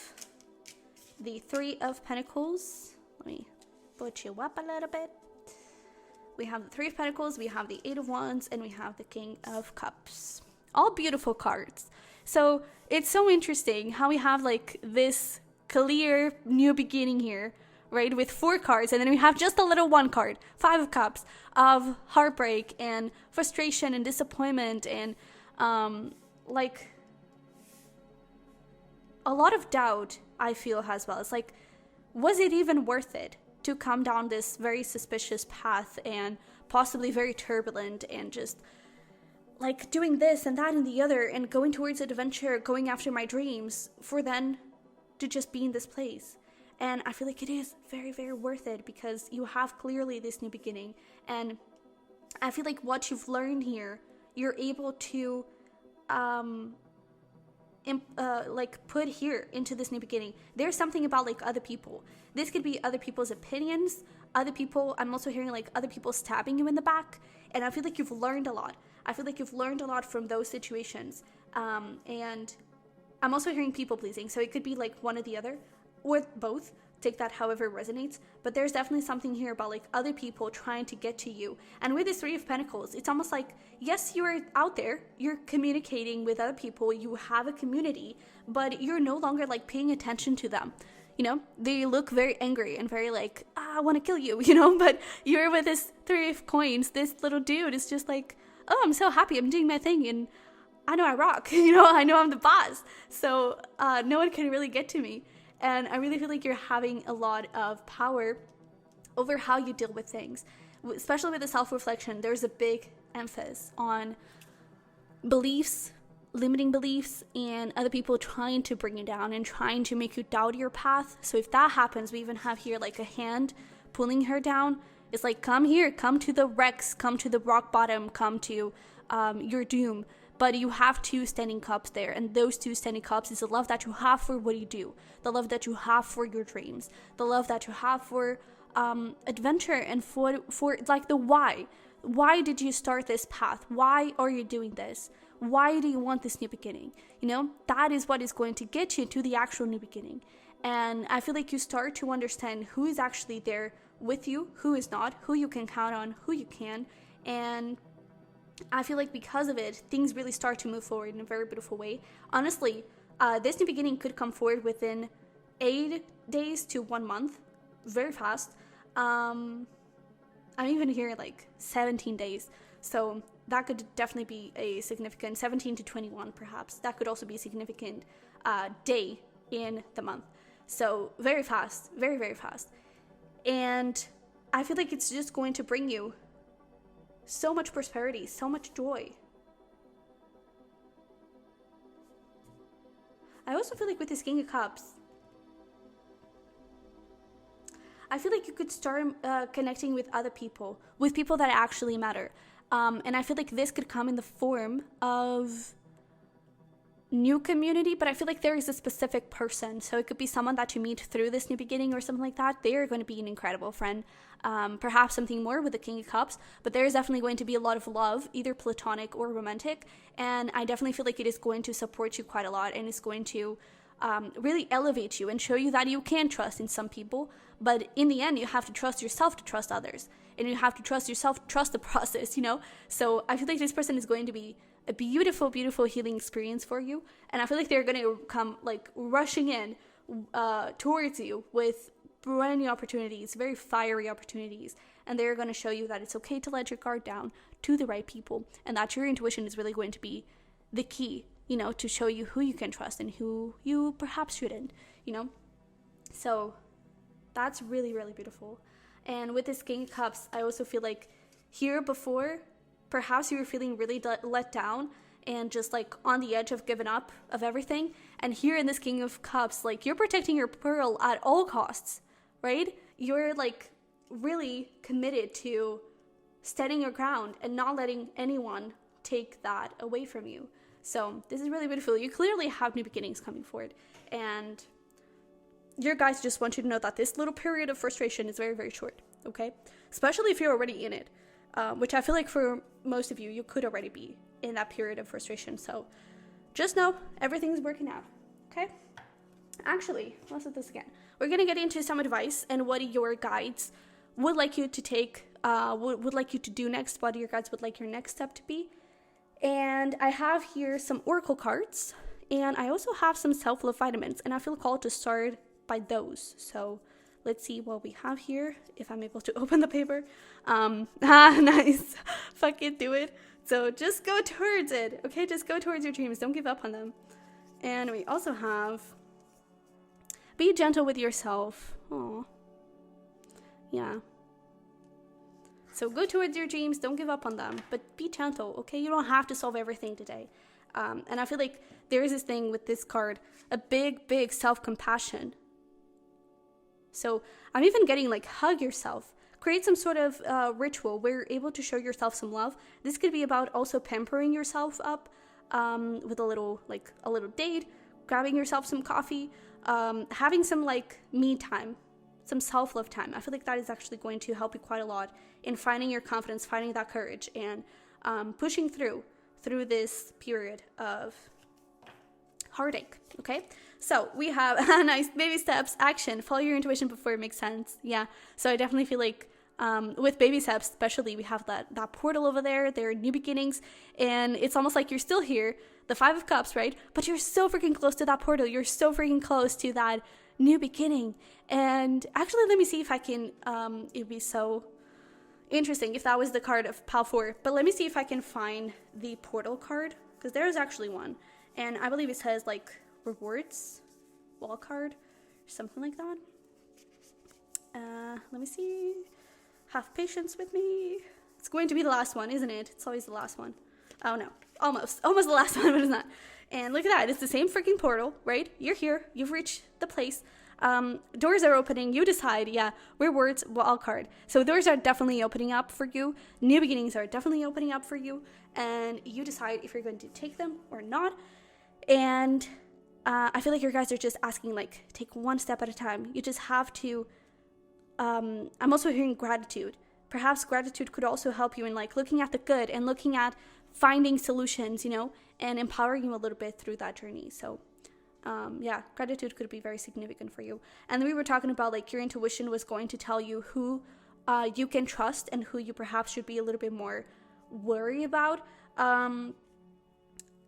the 3 of Pentacles. Let me put you up a little bit. We have the 3 of Pentacles, we have the 8 of Wands, and we have the King of Cups. All beautiful cards. So it's so interesting how we have like this clear new beginning here, right? With 4 cards, and then we have just a little 1 card, 5 of Cups, of heartbreak and frustration and disappointment, and like a lot of doubt, I feel, as well. It's like, was it even worth it to come down this very suspicious path, and possibly very turbulent, and just like doing this and that and the other, and going towards an adventure, going after my dreams, for then to just be in this place? And I feel like it is very, very worth it because you have clearly this new beginning. And I feel like what you've learned here, you're able to like put here into this new beginning. There's something about like other people. This could be other people's opinions, other people. I'm also hearing like other people stabbing you in the back. And I feel like you've learned a lot. I feel like you've learned a lot from those situations. And I'm also hearing people pleasing. So it could be like one or the other or both. Take that however it resonates. But there's definitely something here about like other people trying to get to you. And with this Three of Pentacles, it's almost like, yes, you're out there, you're communicating with other people, you have a community, but you're no longer like paying attention to them. You know, they look very angry and very like, I want to kill you, you know, but you're with this Three of Coins, this little dude is just like, oh, I'm so happy, I'm doing my thing, and I know I rock, you know, I know I'm the boss, so no one can really get to me. And I really feel like you're having a lot of power over how you deal with things. Especially with the self-reflection, there's a big emphasis on beliefs, limiting beliefs, and other people trying to bring you down and trying to make you doubt your path. So if that happens, we even have here like a hand pulling her down. It's like, come here, come to the wrecks, come to the rock bottom, come to your doom. But you have two standing cups there, and those two standing cups is the love that you have for what you do, the love that you have for your dreams, the love that you have for adventure, and for like the why. Why did you start this path? Why are you doing this? Why do you want this new beginning? You know, that is what is going to get you to the actual new beginning. And I feel like you start to understand who is actually there with you, who is not, who you can count on, who you can, and I feel like because of it, things really start to move forward in a very beautiful way. Honestly, this new beginning could come forward within 8 days to 1 month, very fast. I'm even hearing like 17 days. So that could definitely be a significant 17 to 21 perhaps. That could also be a significant day in the month. So very fast, very, very fast. And I feel like it's just going to bring you so much prosperity, so much joy. I also feel like with this King of Cups, I feel like you could start connecting with other people, with people that actually matter. And I feel like this could come in the form of new community, but I feel like there is a specific person. So it could be someone that you meet through this new beginning or something like that. They are going to be an incredible friend. Perhaps something more with the King of Cups, but there is definitely going to be a lot of love, either platonic or romantic. And I definitely feel like it is going to support you quite a lot, and it's going to really elevate you and show you that you can trust in some people. But in the end, you have to trust yourself to trust others, and you have to trust yourself to trust the process, you know? So I feel like this person is going to be a beautiful, beautiful healing experience for you. And I feel like they're going to come like rushing in towards you with brand new opportunities, very fiery opportunities. And they're going to show you that it's okay to let your guard down to the right people, and that your intuition is really going to be the key, you know, to show you who you can trust and who you perhaps shouldn't, you know? So that's really, really beautiful. And with this King of Cups, I also feel like here before, perhaps you were feeling really let down and just like on the edge of giving up of everything. And here in this King of Cups, like you're protecting your pearl at all costs, right? You're like really committed to standing your ground and not letting anyone take that away from you. So this is really beautiful. You clearly have new beginnings coming forward. And your guys just want you to know that this little period of frustration is very, very short, okay? Especially if you're already in it, which I feel like for most of you, you could already be in that period of frustration. So just know everything's working out, okay? Actually, let's do this again. We're going to get into some advice and what your guides would like you to take, would like you to do next, what your guides would like your next step to be. And I have here some oracle cards, and I also have some self-love vitamins, and I feel called to start by those. So let's see what we have here, if I'm able to open the paper. Nice. Fucking do it. So just go towards it, okay? Just go towards your dreams. Don't give up on them. And we also have, be gentle with yourself. Oh, yeah. So go towards your dreams. Don't give up on them, but be gentle, okay? You don't have to solve everything today. And I feel like there is this thing with this card, a big, big self-compassion. So I'm even getting like hug yourself. Create some sort of ritual where you're able to show yourself some love. This could be about also pampering yourself up with a little date, grabbing yourself some coffee, having some like me time, some self-love time. I feel like that is actually going to help you quite a lot in finding your confidence, finding that courage, and pushing through this period of heartache. Okay, so we have nice baby steps, action, follow your intuition before it makes sense. Yeah, so I definitely feel like with baby steps especially, we have that portal over there. There are new beginnings, and it's almost like you're still here, the 5 of Cups, right? But you're so freaking close to that portal. You're so freaking close to that new beginning. And actually, let me see if I can it'd be so interesting if that was the card of Pal 4, but let me see if I can find the portal card, because there is actually one, and I believe it says like rewards wall card or something like that. Let me see. Have patience with me. It's going to be the last one, isn't it? It's always the last one. Oh no, almost the last one, but it's not. And look at that, it's the same freaking portal, right? You're here, you've reached the place. Doors are opening, you decide. Yeah, rewards wall card. So doors are definitely opening up for you. New beginnings are definitely opening up for you, and you decide if you're going to take them or not. And I feel like you guys are just asking, like, take one step at a time. You just have to I'm also hearing gratitude. Perhaps gratitude could also help you in like looking at the good and looking at finding solutions, you know, and empowering you a little bit through that journey. So yeah, gratitude could be very significant for you. And then we were talking about like your intuition was going to tell you who you can trust and who you perhaps should be a little bit more worried about.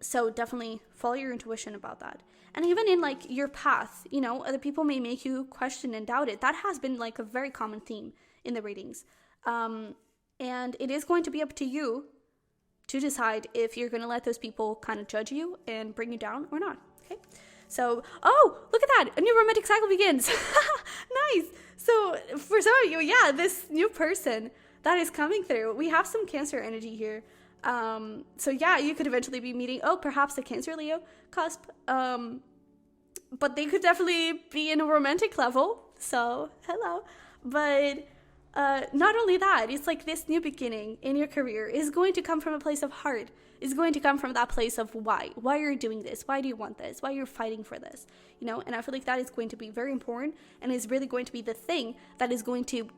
So definitely follow your intuition about that. And even in like your path, you know, other people may make you question and doubt it. That has been like a very common theme in the readings. And it is going to be up to you to decide if you're going to let those people kind of judge you and bring you down or not. Okay. So, oh, look at that. A new romantic cycle begins. Nice. So for some of you, yeah, this new person that is coming through, we have some Cancer energy here. So yeah, you could eventually be meeting, perhaps a Cancer Leo cusp. But they could definitely be in a romantic level. So hello. But not only that, it's like this new beginning in your career is going to come from a place of heart. It's going to come from that place of why you're doing this, why do you want this, why you're fighting for this, you know. And I feel like that is going to be very important, and is really going to be the thing that is going to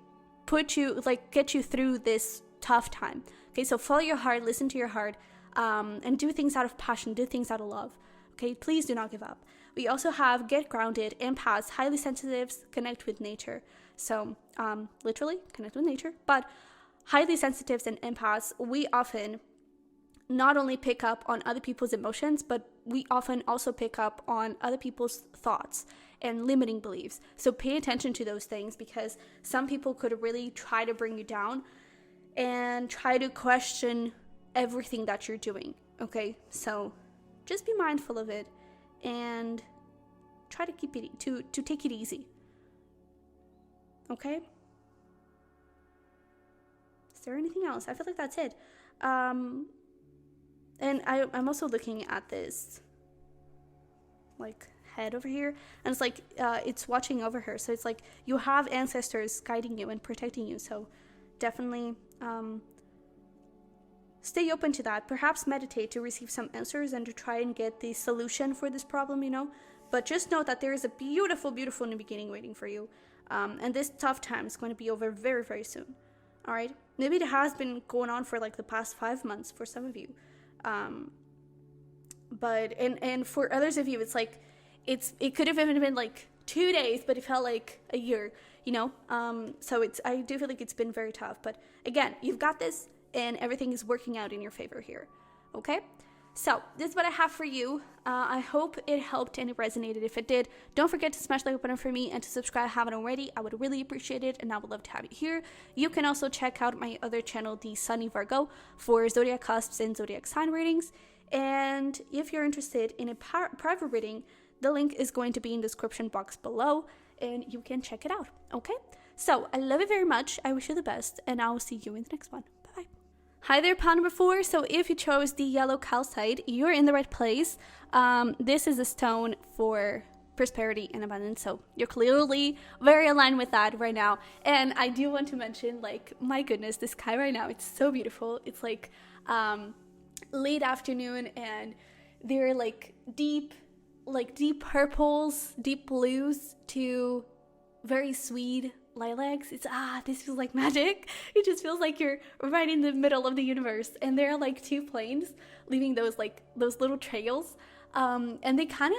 put you, like, get you through this tough time. Okay, so follow your heart, listen to your heart, and do things out of passion, do things out of love. Okay, please do not give up. We also have get grounded, empaths, highly sensitives, connect with nature. So literally connect with nature, but highly sensitives and empaths, we often not only pick up on other people's emotions, but we often also pick up on other people's thoughts and limiting beliefs. So pay attention to those things, because some people could really try to bring you down and try to question everything that you're doing. Okay, so just be mindful of it and try to keep it to take it easy. Okay, is there anything else? I feel like that's it. And I'm also looking at this like head over here, and it's like it's watching over her. So it's like you have ancestors guiding you and protecting you. So definitely stay open to that. Perhaps meditate to receive some answers and to try and get the solution for this problem, you know. But just know that there is a beautiful, beautiful new beginning waiting for you. And this tough time is going to be over very, very soon. All right. Maybe it has been going on for like the past 5 months for some of you. But and for others of you, it's like it could have even been like 2 days, but it felt like a year, you know. So I do feel like it's been very tough. But again, you've got this, and everything is working out in your favor here. Okay. So this is what I have for you. I hope it helped and it resonated. If it did, don't forget to smash the like button for me and to subscribe if you haven't already. I would really appreciate it, and I would love to have you here. You can also check out my other channel, the Sunny Virgo, for zodiac cusps and zodiac sign readings. And if you're interested in a private reading, the link is going to be in the description box below, and you can check it out. Okay? So I love you very much. I wish you the best, and I will see you in the next one. Hi there, pile number 4. So if you chose the yellow calcite, you're in the right place. This is a stone for prosperity and abundance. So you're clearly very aligned with that right now. And I do want to mention, like, my goodness, the sky right now, it's so beautiful. It's like late afternoon, and they're like deep purples, deep blues to very sweet lilacs. It's this feels like magic. It just feels like you're right in the middle of the universe, and there are like two planes leaving those little trails, and they kind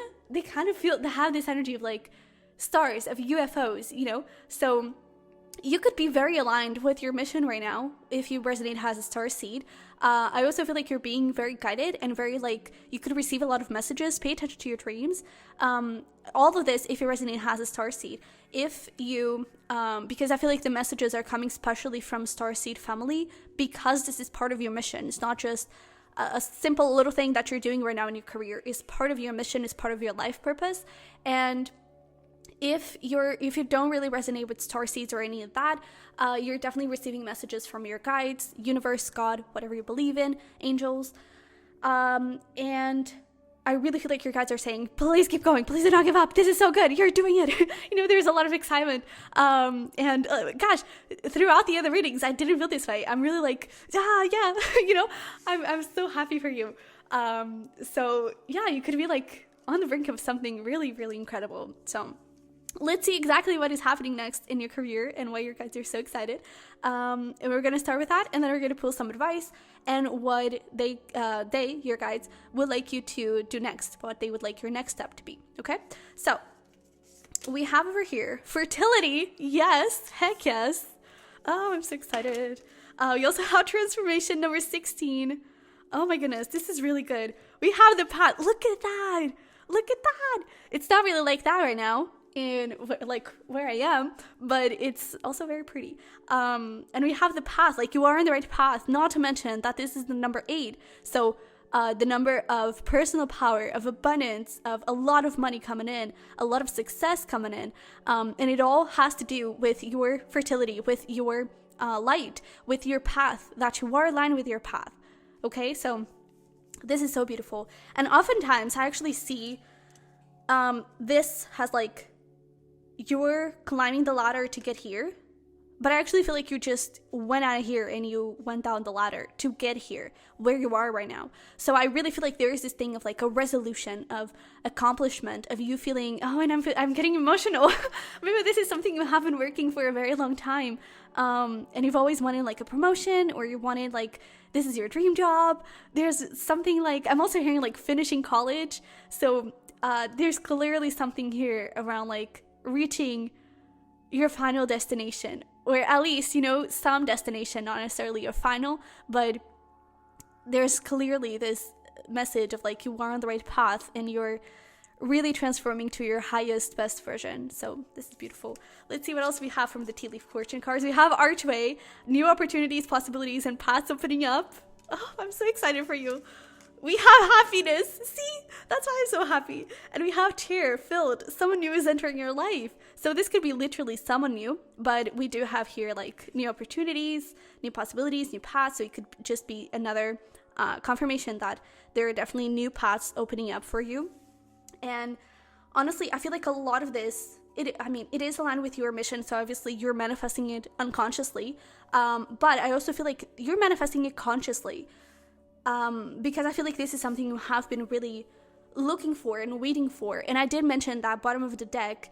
of feel, they have this energy of like stars, of UFOs, you know. So you could be very aligned with your mission right now if you resonate as a star seed. I also feel like you're being very guided and very, like, you could receive a lot of messages. Pay attention to your dreams. All of this if you resonate as a star seed. If you, because I feel like the messages are coming especially from star seed family, because this is part of your mission. It's not just a simple little thing that you're doing right now in your career. It's part of your mission. It's part of your life purpose. And if you don't really resonate with star seeds or any of that, you're definitely receiving messages from your guides, universe, God, whatever you believe in, angels, and I really feel like your guides are saying, please keep going, please do not give up, this is so good, you're doing it. You know, there's a lot of excitement, and gosh, throughout the other readings I didn't feel this way. I'm really like, yeah, you know, I'm so happy for you. So yeah, you could be like on the brink of something really, really incredible. So let's see exactly what is happening next in your career and why your guides are so excited. And we're going to start with that, and then we're going to pull some advice and what your guides, would like you to do next, what they would like your next step to be. Okay, so we have over here fertility. Yes, heck yes. Oh, I'm so excited. We also have transformation number 16. Oh my goodness, this is really good. We have the path. Look at that. It's not really like that right now in like where I am, but it's also very pretty. And we have the path, like you are on the right path, not to mention that this is the number 8. So the number of personal power, of abundance, of a lot of money coming in, a lot of success coming in. And it all has to do with your fertility, with your light, with your path, that you are aligned with your path. Okay, so this is so beautiful. And oftentimes I actually see this has like, you're climbing the ladder to get here, but I actually feel like you just went out of here and you went down the ladder to get here where you are right now. So I really feel like there is this thing of like a resolution, of accomplishment, of you feeling, oh, and I'm getting emotional. Maybe this is something you have been working for a very long time, and you've always wanted like a promotion, or you wanted like, this is your dream job. There's something like, I'm also hearing like finishing college. So there's clearly something here around like reaching your final destination, or at least, you know, some destination, not necessarily your final, but there's clearly this message of like you are on the right path and you're really transforming to your highest, best version. So this is beautiful. Let's see what else we have from the tea leaf fortune cards. We have archway, new opportunities, possibilities, and paths opening up. Oh, I'm so excited for you. We have happiness. See, that's why I'm so happy. And we have chair filled. Someone new is entering your life. So this could be literally someone new, but we do have here like new opportunities, new possibilities, new paths. So it could just be another confirmation that there are definitely new paths opening up for you. And honestly, I feel like a lot of this, it is aligned with your mission. So obviously you're manifesting it unconsciously. But I also feel like you're manifesting it consciously. Because I feel like this is something you have been really looking for and waiting for. And I did mention that bottom of the deck,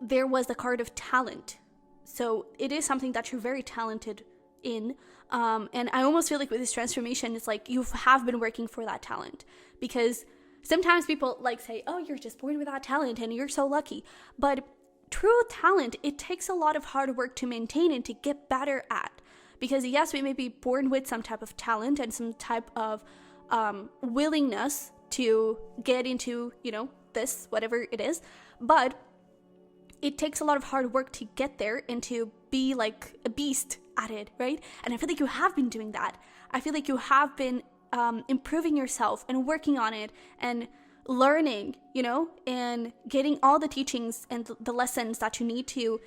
there was the card of talent. So it is something that you're very talented in. And I almost feel like with this transformation, it's like you have been working for that talent. Because sometimes people like say, oh, you're just born with that talent and you're so lucky. But true talent, it takes a lot of hard work to maintain and to get better at. Because yes, we may be born with some type of talent and some type of willingness to get into, you know, this, whatever it is. But it takes a lot of hard work to get there and to be like a beast at it, right? And I feel like you have been doing that. I feel like you have been improving yourself and working on it and learning, you know, and getting all the teachings and the lessons that you need to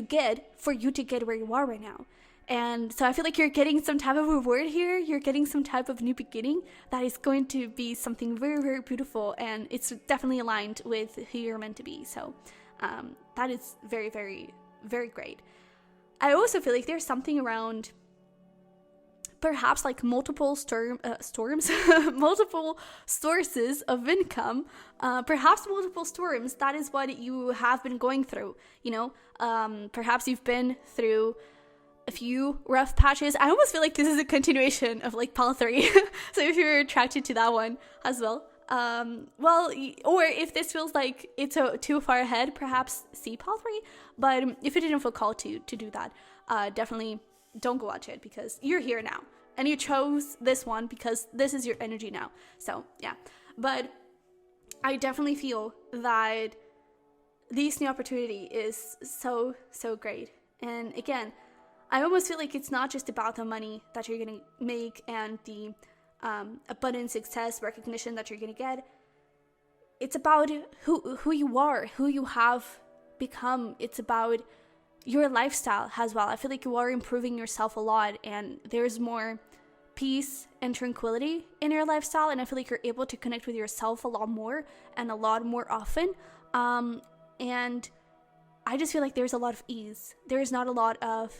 get for you to get where you are right now. And so I feel like you're getting some type of reward here. You're getting some type of new beginning that is going to be something very, very beautiful. And it's definitely aligned with who you're meant to be. So that is very, very, very great. I also feel like there's something around perhaps like multiple storms, multiple sources of income, perhaps multiple storms. That is what you have been going through, you know. Perhaps you've been through a few rough patches. I almost feel like this is a continuation of like Pal 3. So if you're attracted to that one as well, well, or if this feels like it's too far ahead, perhaps see Pal 3. But if you didn't feel called to do that, definitely don't go watch it, because you're here now and you chose this one because this is your energy now. So yeah, but I definitely feel that this new opportunity is so great. And again, I almost feel like it's not just about the money that you're gonna make and the abundant success, recognition that you're gonna get. It's about who you are, who you have become. It's about your lifestyle as well. I feel like you are improving yourself a lot, and there's more peace and tranquility in your lifestyle, and I feel like you're able to connect with yourself a lot more and a lot more often. And I just feel like there's a lot of ease. There's not a lot of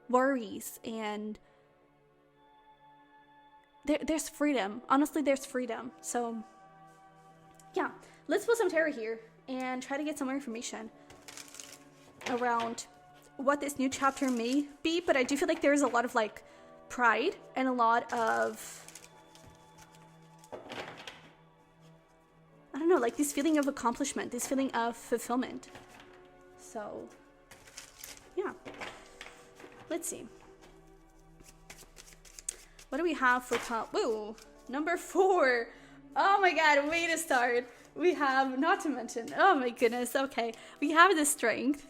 worries, and there's freedom. Honestly, there's freedom. So yeah, let's pull some tarot here and try to get some more information around what this new chapter may be. But I do feel like there's a lot of like pride and a lot of, I don't know, like this feeling of accomplishment, this feeling of fulfillment. So yeah, let's see. What do we have for Woo, number 4. Oh my god, way to start. We have, not to mention, oh my goodness, okay. We have the strength.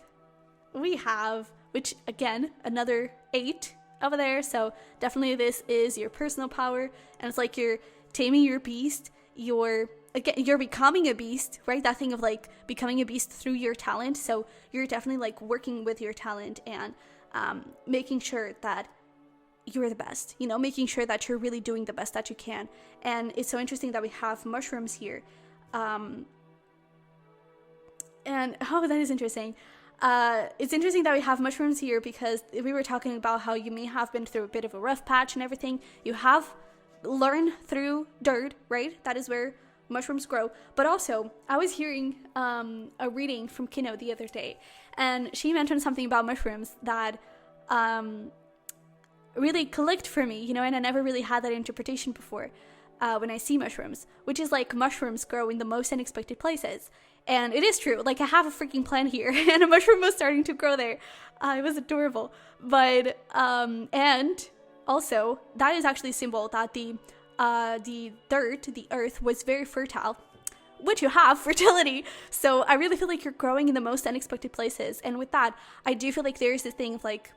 We have, which again, another 8 over there. So definitely this is your personal power. And it's like you're taming your beast. You're becoming a beast, right? That thing of like becoming a beast through your talent. So you're definitely like working with your talent and making sure that you're the best, you know, making sure that you're really doing the best that you can. And it's so interesting that we have mushrooms here. And oh, that is interesting. It's interesting that we have mushrooms here because we were talking about how you may have been through a bit of a rough patch and everything. You have learned through dirt, right? That is where mushrooms grow. But also, I was hearing a reading from Kino the other day, and she mentioned something about mushrooms that really clicked for me, you know, and I never really had that interpretation before when I see mushrooms, which is like mushrooms grow in the most unexpected places. And it is true, like I have a freaking plant here and a mushroom was starting to grow there. It was adorable. But, and also that is actually a symbol that the dirt, the earth was very fertile, which you have fertility. So I really feel like you're growing in the most unexpected places. And with that, I do feel like there's this thing of like,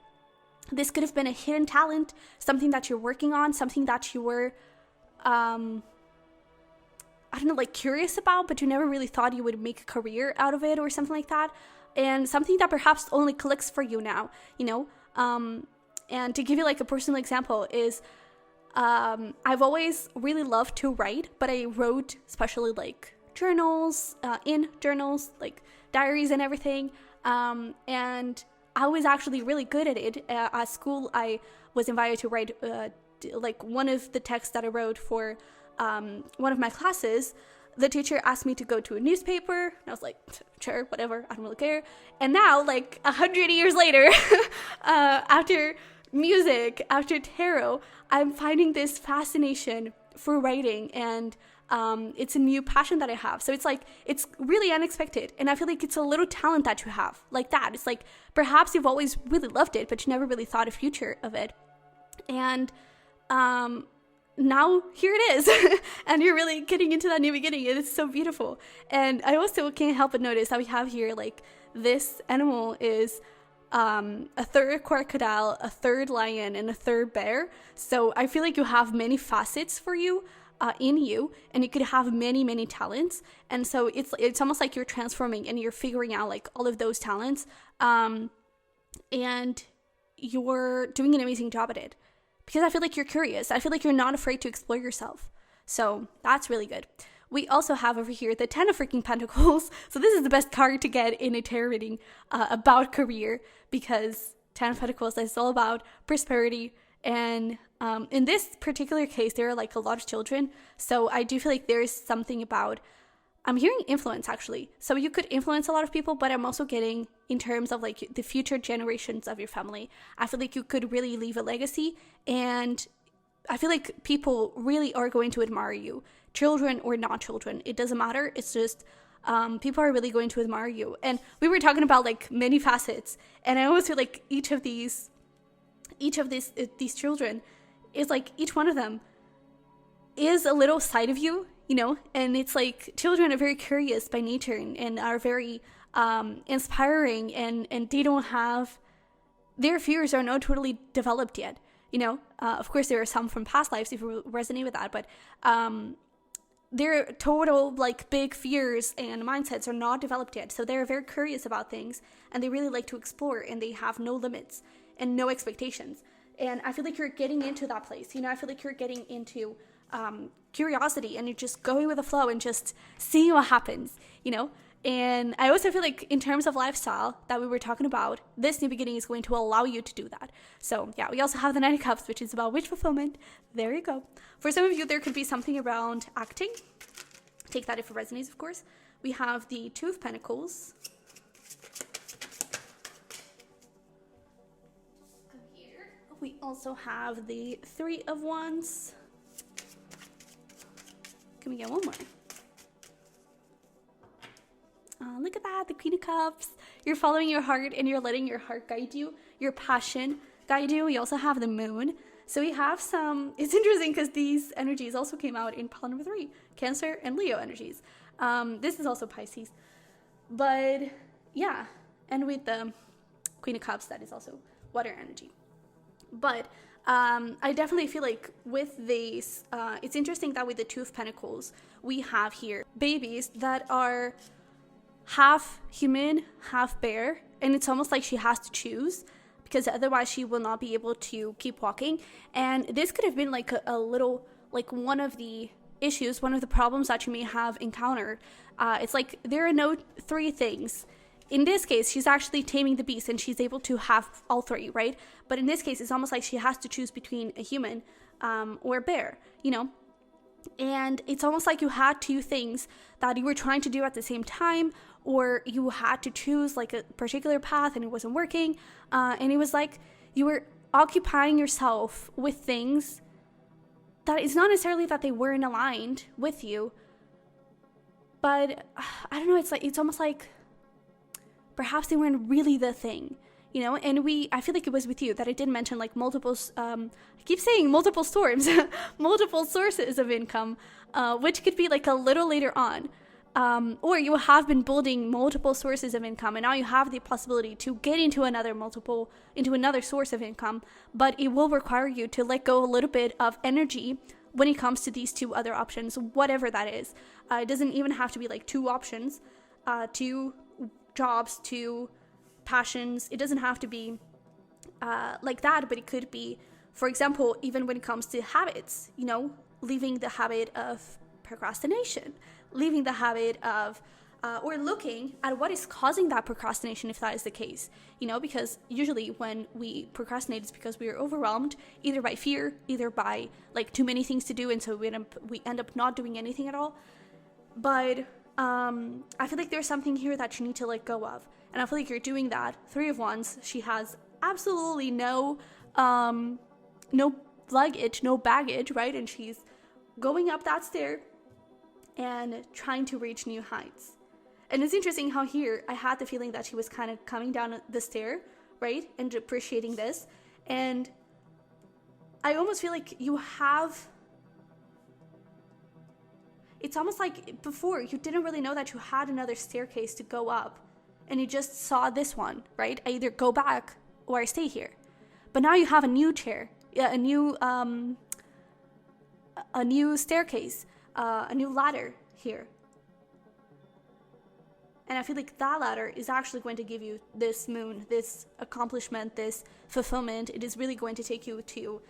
this could have been a hidden talent, something that you're working on, something that you were, I don't know, like curious about, but you never really thought you would make a career out of it or something like that. And something that perhaps only clicks for you now, you know? And to give you like a personal example is, I've always really loved to write, but I wrote especially like journals, in journals, like diaries and everything. And I was actually really good at it. At school, I was invited to write, like one of the texts that I wrote for one of my classes. The teacher asked me to go to a newspaper, and I was like, sure, whatever, I don't really care. And now, like 100 years later, after music, after tarot, I'm finding this fascination for writing, and it's a new passion that I have. So it's like, it's really unexpected, and I feel like it's a little talent that you have, like that. It's like, perhaps you've always really loved it, but you never really thought a future of it. And now here it is. And you're really getting into that new beginning, and it's so beautiful. And I also can't help but notice that we have here, like, this animal is a third crocodile, a third lion, and a third bear. So I feel like you have many facets for you in you, and you could have many talents. And so it's almost like you're transforming and you're figuring out like all of those talents. And you're doing an amazing job at it. Because I feel like you're curious. I feel like you're not afraid to explore yourself. So that's really good. We also have over here the 10 of freaking Pentacles. So this is the best card to get in a tarot reading about career, because 10 of Pentacles is all about prosperity. And in this particular case, there are like a lot of children. So I do feel like there is something about, I'm hearing influence actually. So you could influence a lot of people, but I'm also getting in terms of like the future generations of your family. I feel like you could really leave a legacy, and I feel like people really are going to admire you, children or not children. It doesn't matter. It's just people are really going to admire you. And we were talking about like many facets, and I always feel like each of these children is like, each one of them is a little side of you, you know. And it's like children are very curious by nature and are very inspiring, and they don't have, their fears are not totally developed yet, you know. Of course there are some from past lives if you resonate with that, but their total like big fears and mindsets are not developed yet. So they're very curious about things, and they really like to explore, and they have no limits and no expectations. And I feel like you're getting into that place, you know. I feel like you're getting into curiosity, and you're just going with the flow and just seeing what happens, you know. And I also feel like in terms of lifestyle that we were talking about, this new beginning is going to allow you to do that. So yeah, we also have the Knight of Cups, which is about wish fulfillment. There you go. For some of you, there could be something around acting. Take that if it resonates, of course. We have the Two of Pentacles. Here. We also have the Three of Wands. Can we get one more? Look at that, the Queen of Cups. You're following your heart, and you're letting your heart guide you, your passion guide you. We also have the Moon. So we have some, it's interesting because these energies also came out in pile number 3, Cancer and Leo energies. This is also Pisces. But yeah, and with the Queen of Cups, that is also water energy. But I definitely feel like with these, it's interesting that with the Two of Pentacles, we have here babies that are half human, half bear, and it's almost like she has to choose, because otherwise she will not be able to keep walking. And this could have been like a little, like one of the issues, one of the problems that you may have encountered. It's like there are no 3 things. In this case, she's actually taming the beast, and she's able to have all 3, right? But in this case, it's almost like she has to choose between a human or a bear, you know? And it's almost like you had 2 things that you were trying to do at the same time, or you had to choose like a particular path and it wasn't working. And it was like you were occupying yourself with things that it's not necessarily that they weren't aligned with you, but I don't know, it's almost like perhaps they weren't really the thing, you know. And I feel like it was with you that I did mention like multiple, I keep saying multiple storms, multiple sources of income, which could be like a little later on. Or you have been building multiple sources of income, and now you have the possibility to get into another source of income, but it will require you to let go a little bit of energy when it comes to these 2 other options, whatever that is. It doesn't even have to be like 2 options, 2 jobs, 2 passions. It doesn't have to be like that, but it could be, for example, even when it comes to habits, you know, leaving the habit of procrastination, leaving the habit of or looking at what is causing that procrastination, if that is the case, you know, because usually when we procrastinate, it's because we are overwhelmed, either by fear, either by like too many things to do, and so we end up not doing anything at all. But I feel like there's something here that you need to let go of, and I feel like you're doing that. 3 of Wands, she has absolutely no luggage, no baggage, right? And she's going up that stair and trying to reach new heights. And it's interesting how here I had the feeling that she was kind of coming down the stair, right, and appreciating this. And I almost feel like you have, it's almost like before you didn't really know that you had another staircase to go up, and you just saw this one, right? I either go back or I stay here. But now you have a new chair, a new staircase, a new ladder here. And I feel like that ladder is actually going to give you this moon, this accomplishment, this fulfillment. It is really going to take you to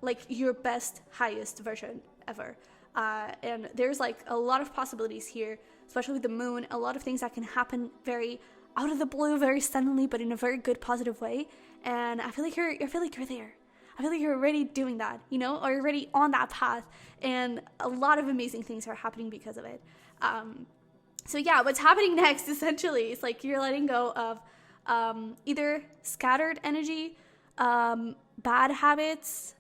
like your best, highest version ever. And there's like a lot of possibilities here, especially with the moon, a lot of things that can happen very out of the blue, very suddenly, but in a very good, positive way. And I feel like you're there. I feel like you're already doing that, you know, or you're already on that path, and a lot of amazing things are happening because of it. So yeah, what's happening next essentially is like you're letting go of either scattered energy, bad habits,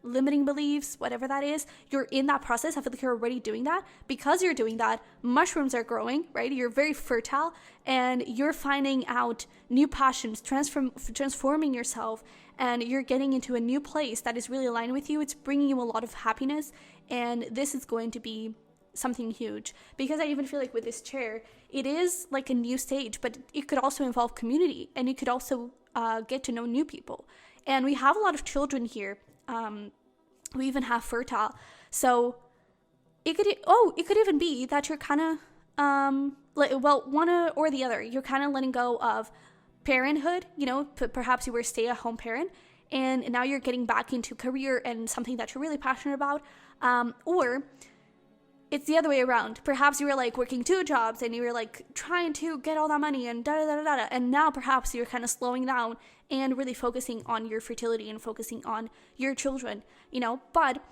limiting beliefs, whatever that is. You're in that process. I feel like you're already doing that. Because you're doing that, mushrooms are growing, right? You're very fertile, and you're finding out new passions, transforming yourself, and you're getting into a new place that is really aligned with you. It's bringing you a lot of happiness, and this is going to be something huge. Because I even feel like with this chair, it is like a new stage, but it could also involve community, and you could also get to know new people. And we have a lot of children here. We even have fertile. So it could even be that you're kind of, one or the other. You're kind of letting go of parenthood, you know, perhaps you were a stay-at-home parent, and now you're getting back into career and something that you're really passionate about. Or it's the other way around. Perhaps you were like working 2 jobs and you were like trying to get all that money and da-da-da-da-da. And now perhaps you're kind of slowing down and really focusing on your fertility and focusing on your children, you know. But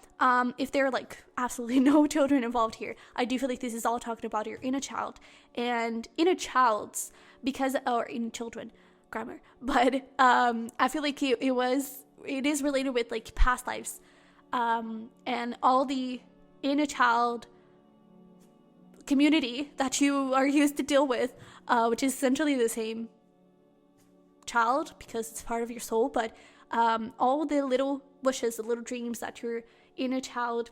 if there are like absolutely no children involved here, I do feel like this is all talking about your inner child and inner child's or in children grammar. But I feel like it is related with like past lives and all the inner child community that you are used to deal with, which is essentially the same child because it's part of your soul, but all the little wishes, the little dreams that your inner child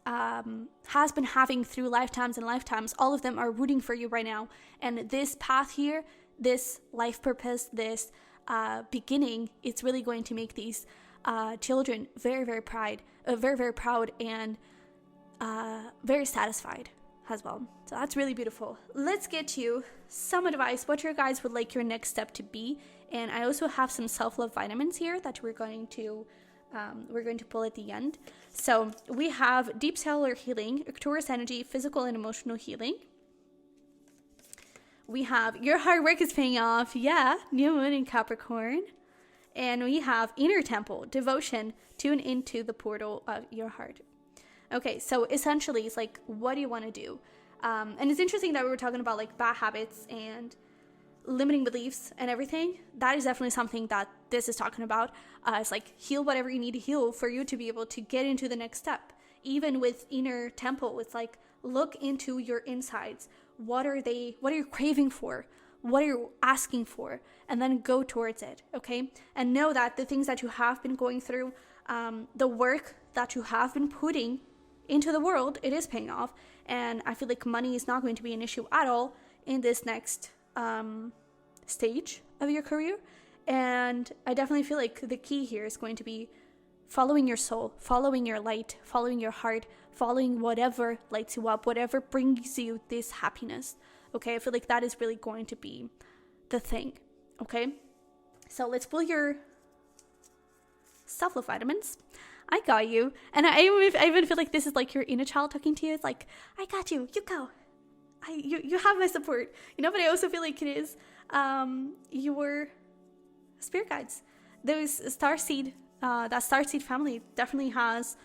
has been having through lifetimes and lifetimes, all of them are rooting for you right now. And this path here, this life purpose, this beginning, it's really going to make these children very, very proud and very satisfied as well. So that's really beautiful. Let's get to some advice, what your guys would like your next step to be. And I also have some self-love vitamins here that we're going to pull at the end. So we have deep cellular healing, Arcturus energy, physical and emotional healing. We have your hard work is paying off. Yeah, new moon in Capricorn. And we have inner temple, devotion, tune into the portal of your heart. Okay, so essentially it's like, what do you want to do? And it's interesting that we were talking about like bad habits and limiting beliefs and everything. That is definitely something that this is talking about. It's like heal whatever you need to heal for you to be able to get into the next step. Even with inner temple, it's like look into your insides. What are you craving for? What are you asking for? And then go towards it, okay? And know that the things that you have been going through, the work that you have been putting into the world, it is paying off. And I feel like money is not going to be an issue at all in this next stage of your career. And I definitely feel like the key here is going to be following your soul, following your light, following your heart, following whatever lights you up, whatever brings you this happiness. Okay, I feel like that is really going to be the thing. Okay, so let's pull your self-love vitamins. I got you. And I even feel like this is like your inner child talking to you. It's like, I got you. You go. You have my support. You know, but I also feel like it is your spirit guides. Those Starseed, that Starseed family definitely has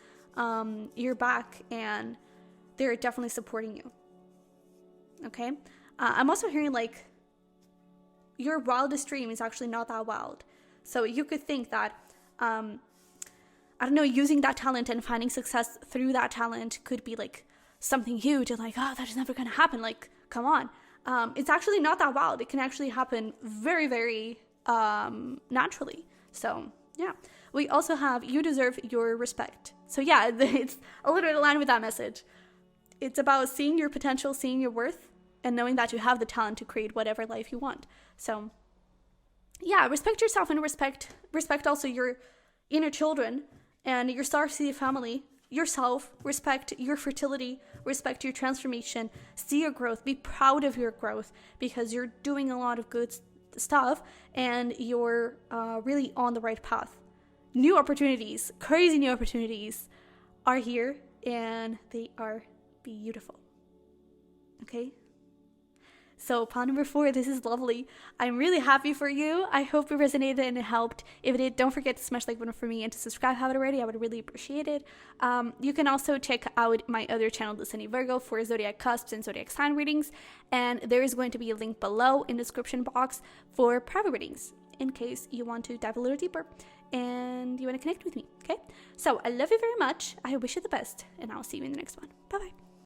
your back, and they're definitely supporting you. Okay? I'm also hearing like your wildest dream is actually not that wild. So you could think that I don't know, using that talent and finding success through that talent could be like something huge and like, oh, that is never going to happen. Like, come on. It's actually not that wild. It can actually happen very, very naturally. So, yeah. We also have you deserve your respect. So, yeah, it's a little bit aligned with that message. It's about seeing your potential, seeing your worth, and knowing that you have the talent to create whatever life you want. So, yeah, respect yourself and respect also your inner children and your Starseed family. yourself, respect your fertility, respect your transformation, see your growth, be proud of your growth, because you're doing a lot of good stuff and you're really on the right path. New opportunities, crazy new opportunities are here, and they are beautiful. Okay? So pile number 4, this is lovely. I'm really happy for you. I hope it resonated and it helped. If it did, don't forget to smash like button for me and to subscribe if you haven't already. I would really appreciate it. You can also check out my other channel, the Sunny Virgo, for zodiac cusps and zodiac sign readings. And there is going to be a link below in the description box for private readings in case you want to dive a little deeper and you want to connect with me. Okay? So I love you very much. I wish you the best, and I'll see you in the next one. Bye-bye.